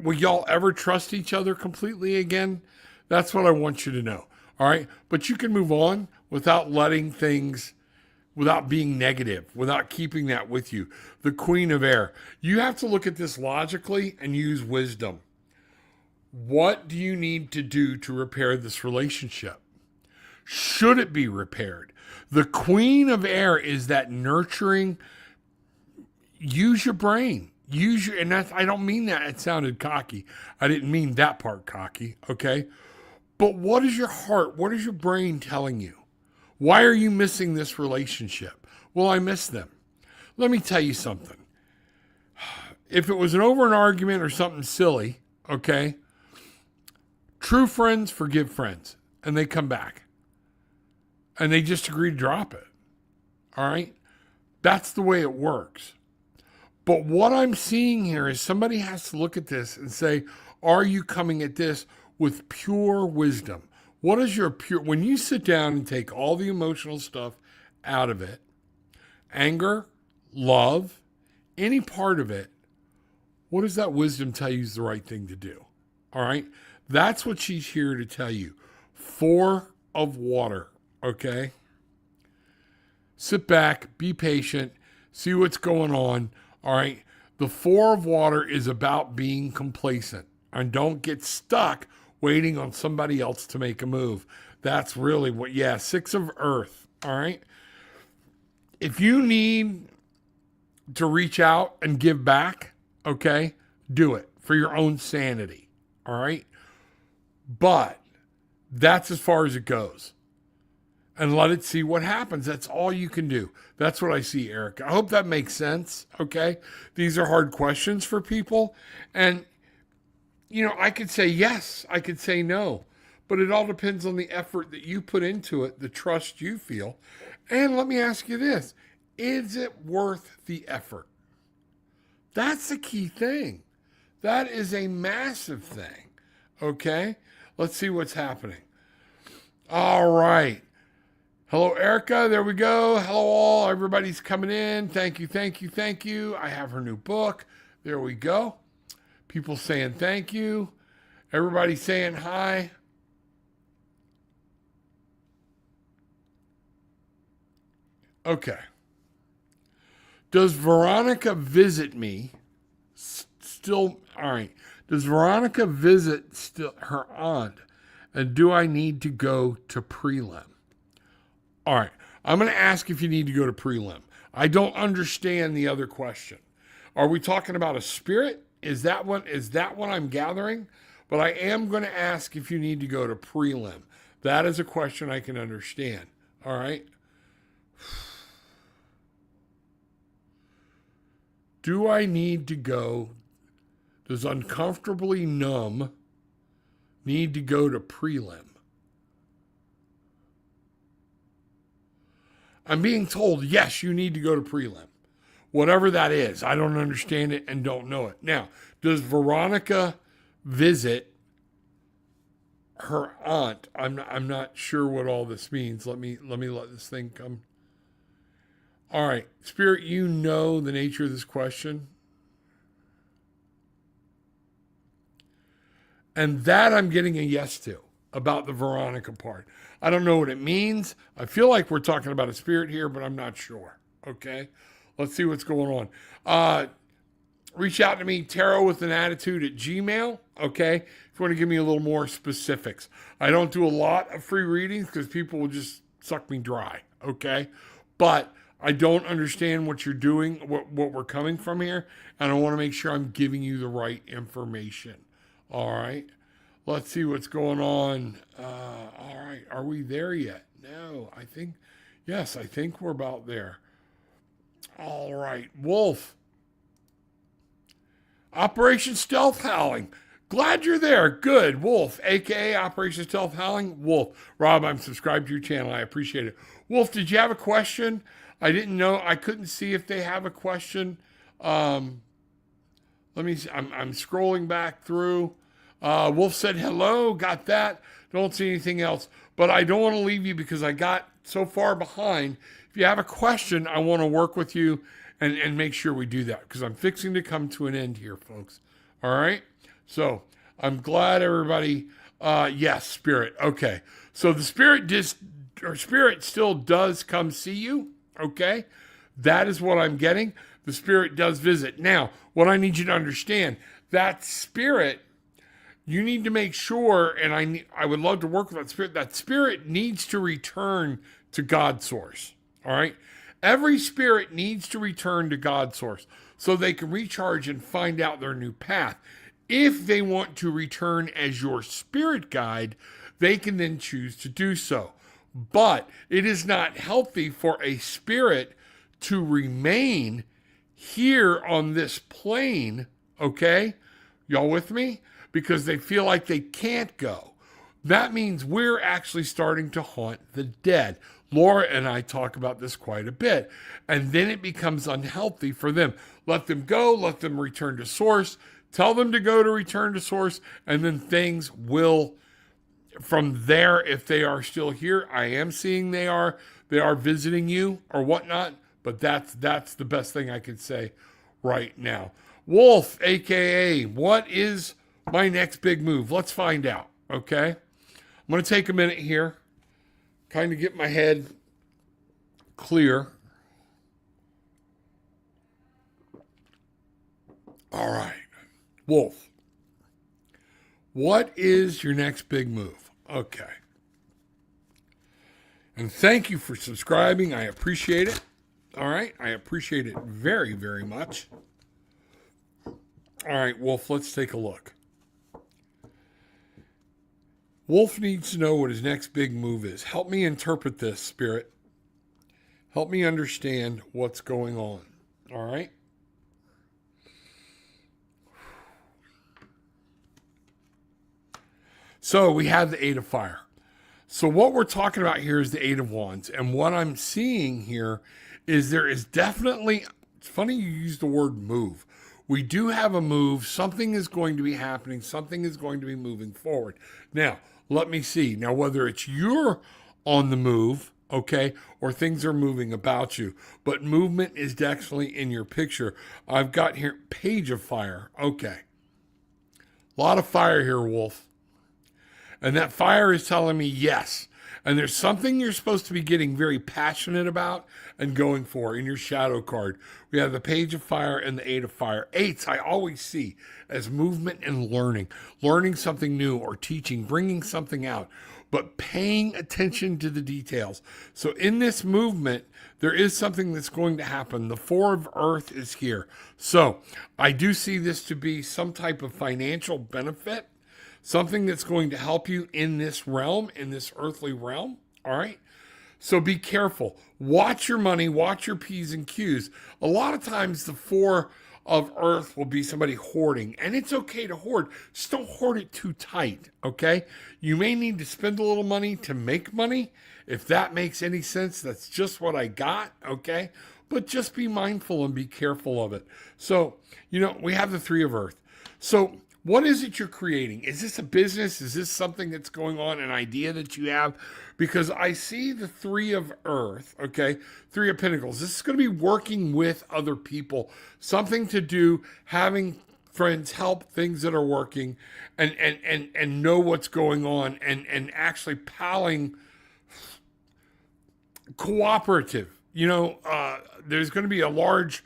will y'all ever trust each other completely again? That's what I want you to know. All right. But you can move on without letting things, without being negative, without keeping that with you. The Queen of Air. You have to look at this logically and use wisdom. What do you need to do to repair this relationship? Should it be repaired? The Queen of Air is that nurturing. Use your brain. And that's, I don't mean that. It sounded cocky. I didn't mean that part cocky. Okay. But what is your heart? What is your brain telling you? Why are you missing this relationship? Well, I miss them. Let me tell you something. If it was over an argument or something silly, okay, true friends forgive friends, and they come back. And they just agree to drop it. All right? That's the way it works. But what I'm seeing here is somebody has to look at this and say, are you coming at this with pure wisdom? What is your pure, when you sit down and take all the emotional stuff out of it, anger, love, any part of it, what does that wisdom tell you is the right thing to do? All right? That's what she's here to tell you. Four of Water, okay? Sit back, be patient, see what's going on, all right? The Four of Water is about being complacent, and don't get stuck waiting on somebody else to make a move. That's really what, Six of Earth, all right? If you need to reach out and give back, okay, do it for your own sanity, all right? But that's as far as it goes. And let it see what happens. That's all you can do. That's what I see, Eric. I hope that makes sense, okay? These are hard questions for people. And I could say yes, I could say no, but it all depends on the effort that you put into it, the trust you feel. And let me ask you this, is it worth the effort? That's the key thing. That is a massive thing. Okay? Let's see what's happening. All right. Hello, Erica. There we go. Hello, all. Everybody's coming in. Thank you, thank you, thank you. I have her new book. There we go. People saying thank you. Everybody saying hi. Okay. Does Veronica visit me still? All right. Does Veronica visit still her aunt? And do I need to go to prelim? All right. I'm going to ask if you need to go to prelim. I don't understand the other question. Are we talking about a spirit? Is that what I'm gathering? But I am going to ask if you need to go to prelim. That is a question I can understand. All right. Do I need to go? Does uncomfortably numb need to go to prelim? I'm being told, yes, you need to go to prelim. Whatever that is, I don't understand it and don't know it. Now, does Veronica visit her aunt? I'm not sure what all this means. Let me let this thing come. All right, Spirit, you know the nature of this question. And that I'm getting a yes to about the Veronica part. I don't know what it means. I feel like we're talking about a spirit here, but I'm not sure. Okay, let's see what's going on. Reach out to me, tarot with an attitude at Gmail. Okay, if you want to give me a little more specifics. I don't do a lot of free readings because people will just suck me dry. Okay, but I don't understand what you're doing, what we're coming from here, and I want to make sure I'm giving you the right information. All right, let's see what's going on. All right, are we there yet? No, I think we're about there. All right, Wolf. Operation Stealth Howling. Glad you're there. Good. Wolf, aka Operation Stealth Howling. Wolf. Rob, I'm subscribed to your channel. I appreciate it. Wolf, did you have a question? I didn't know. I couldn't see if they have a question. Let me see. I'm scrolling back through. Wolf said hello. Got that. Don't see anything else. But I don't want to leave you because I got so far behind. If you have a question, I want to work with you and make sure we do that because I'm fixing to come to an end here, folks. All right? So I'm glad everybody, yes, Spirit. Okay. So the Spirit still does come see you. Okay. That is what I'm getting. The Spirit does visit. Now, what I need you to understand, that Spirit, you need to make sure, and I would love to work with that Spirit needs to return to God source. All right. Every spirit needs to return to God source so they can recharge and find out their new path. If they want to return as your spirit guide, they can then choose to do so. But it is not healthy for a spirit to remain here on this plane, okay? Y'all with me? Because they feel like they can't go. That means we're actually starting to haunt the dead. Laura and I talk about this quite a bit. And then it becomes unhealthy for them. Let them go, let them return to source, tell them to go to return to source, and then things will, from there, if they are still here, I am seeing they are visiting you or whatnot, but that's the best thing I could say right now. Wolf, aka, what is my next big move? Let's find out, okay? I'm going to take a minute here, kind of get my head clear. All right, Wolf, what is your next big move? Okay. And thank you for subscribing. I appreciate it. All right, I appreciate it very, very much. All right, Wolf, let's take a look. Wolf needs to know what his next big move is. Help me interpret this, Spirit. Help me understand what's going on. All right? So we have the Eight of Fire. So what we're talking about here is the Eight of Wands. And what I'm seeing here is there is definitely, it's funny you use the word move. We do have a move. Something is going to be happening. Something is going to be moving forward. Now, let me see. Now, whether it's you're on the move, okay, or things are moving about you, but movement is definitely in your picture. I've got here Page of Fire. Okay. A lot of fire here, Wolf. And that fire is telling me yes. And there's something you're supposed to be getting very passionate about and going for in your shadow card. We have the Page of Fire and the Eight of Fire. Eights I always see as movement and learning something new or teaching, bringing something out, but paying attention to the details. So in this movement, there is something that's going to happen. The Four of Earth is here. So I do see this to be some type of financial benefit. Something that's going to help you in this realm, in this earthly realm. All right. So be careful. Watch your money, watch your P's and Q's. A lot of times the Four of Earth will be somebody hoarding, and it's okay to hoard. Just don't hoard it too tight. Okay. You may need to spend a little money to make money. If that makes any sense, that's just what I got. Okay. But just be mindful and be careful of it. So, we have the Three of Earth. So, what is it you're creating? Is this a business? Is this something that's going on, an idea that you have? Because I see the Three of Earth, okay? Three of Pentacles. This is going to be working with other people. Something to do, having friends help things that are working and know what's going on and actually palling cooperative. There's going to be a large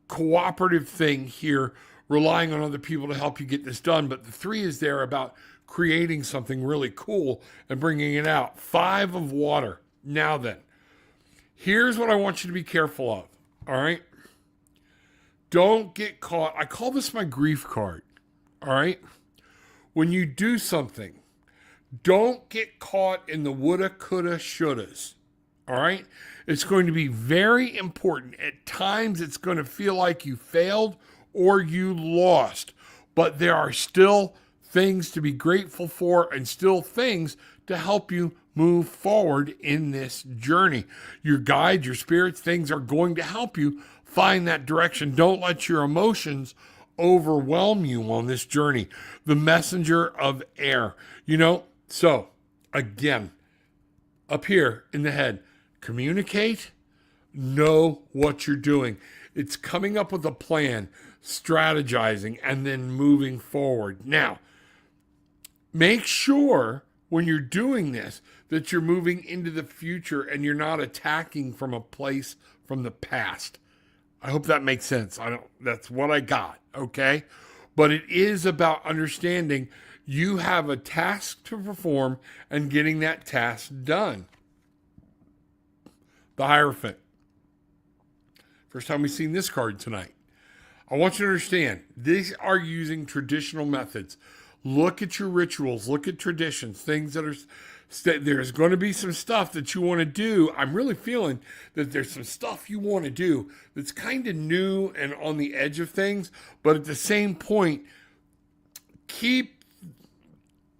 cooperative thing here, relying on other people to help you get this done. But the three is there about creating something really cool and bringing it out. Five of Water. Now then, here's what I want you to be careful of. All right. Don't get caught. I call this my grief card. All right. When you do something, don't get caught in the woulda, coulda, shouldas. All right. It's going to be very important. At times, it's going to feel like you failed or you lost, but there are still things to be grateful for and still things to help you move forward in this journey. Your guides, your spirits, things are going to help you find that direction. Don't let your emotions overwhelm you on this journey. The Messenger of Air, so again, up here in the head, communicate, know what you're doing. It's coming up with a plan, strategizing, and then moving forward. Now, make sure when you're doing this that you're moving into the future and you're not attacking from a place from the past. I hope that makes sense. That's what I got, okay? But it is about understanding you have a task to perform and getting that task done. The Hierophant. First time we've seen this card tonight. I want you to understand, these are using traditional methods. Look at your rituals, look at traditions, things that are, there's going to be some stuff that you want to do. I'm really feeling that there's some stuff you want to do that's kind of new and on the edge of things, but at the same point, keep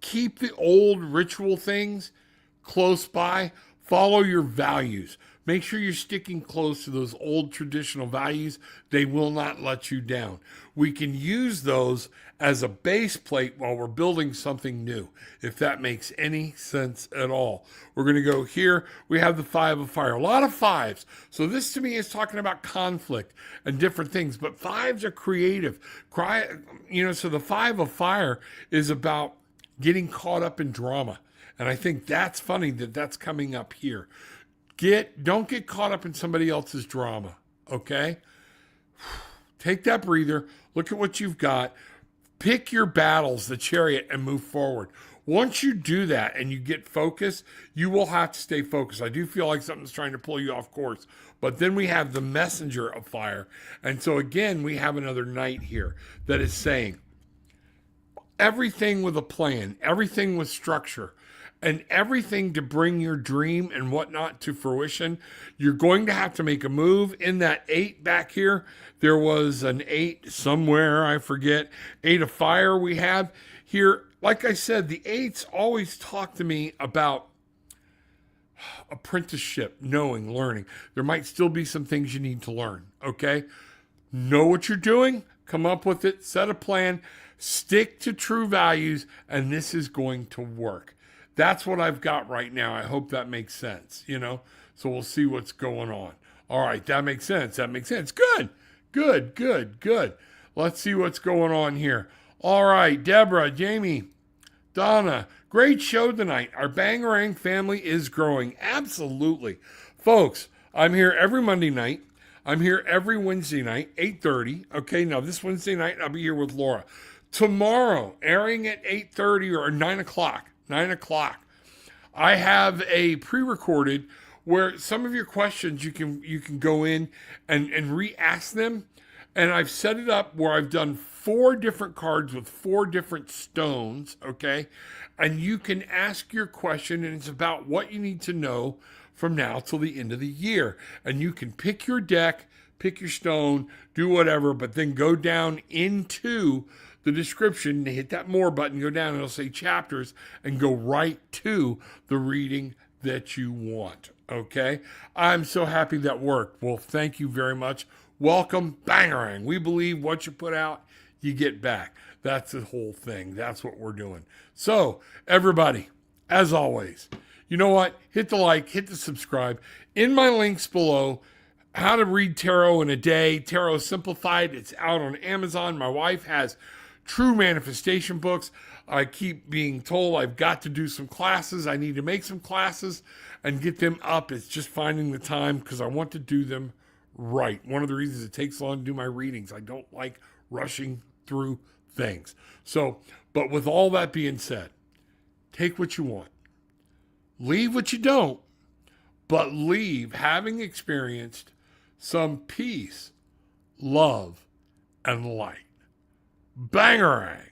the old ritual things close by. Follow your values. Make sure you're sticking close to those old traditional values. They will not let you down. We can use those as a base plate while we're building something new, if that makes any sense at all. We're going to go here. We have the Five of Fire. A lot of fives. So this to me is talking about conflict and different things, but fives are creative. So the Five of Fire is about getting caught up in drama. And I think that's funny that that's coming up here. Don't get caught up in somebody else's drama, okay? Take that breather. Look at what you've got. Pick your battles, the Chariot, and move forward. Once you do that and you get focused, you will have to stay focused. I do feel like something's trying to pull you off course. But then we have the Messenger of Fire. And so again, we have another knight here that is saying everything with a plan, everything with structure, and everything to bring your dream and whatnot to fruition. You're going to have to make a move. In that 8 back here, there was an 8 somewhere, I forget. 8 of Fire we have here. like I said, the eights always talk to me about apprenticeship, knowing, learning. There might still be some things you need to learn, okay? Know what you're doing, come up with it, set a plan, stick to true values, and this is going to work. That's what I've got right now. I hope that makes sense, So we'll see what's going on. All right, that makes sense. That makes sense. Good, good, good, good. Let's see what's going on here. All right, Deborah, Jamie, Donna, great show tonight. Our Bangarang family is growing. Absolutely. Folks, I'm here every Monday night. I'm here every Wednesday night, 8:30. Okay, now this Wednesday night, I'll be here with Laura. Tomorrow, airing at 8:30 or 9 o'clock. 9 o'clock. I have a pre-recorded where some of your questions you can go in and re-ask them. And I've set it up where I've done 4 different cards with 4 different stones, okay? And you can ask your question, and it's about what you need to know from now till the end of the year. And you can pick your deck, pick your stone, do whatever, but then go down into the description, hit that more button, go down, and it'll say chapters, and go right to the reading that you want, okay? I'm so happy that worked. Well, thank you very much. Welcome, Bangarang. We believe what you put out, you get back. That's the whole thing. That's what we're doing. So, everybody, as always, you know what? Hit the like, hit the subscribe. In my links below, how to read tarot in a day. Tarot Simplified. It's out on Amazon. My wife has True Manifestation books. I keep being told I've got to do some classes. I need to make some classes and get them up. It's just finding the time because I want to do them right. One of the reasons it takes long to do my readings. I don't like rushing through things. So, but with all that being said, take what you want. Leave what you don't, but leave having experienced some peace, love, and light. Bangarang.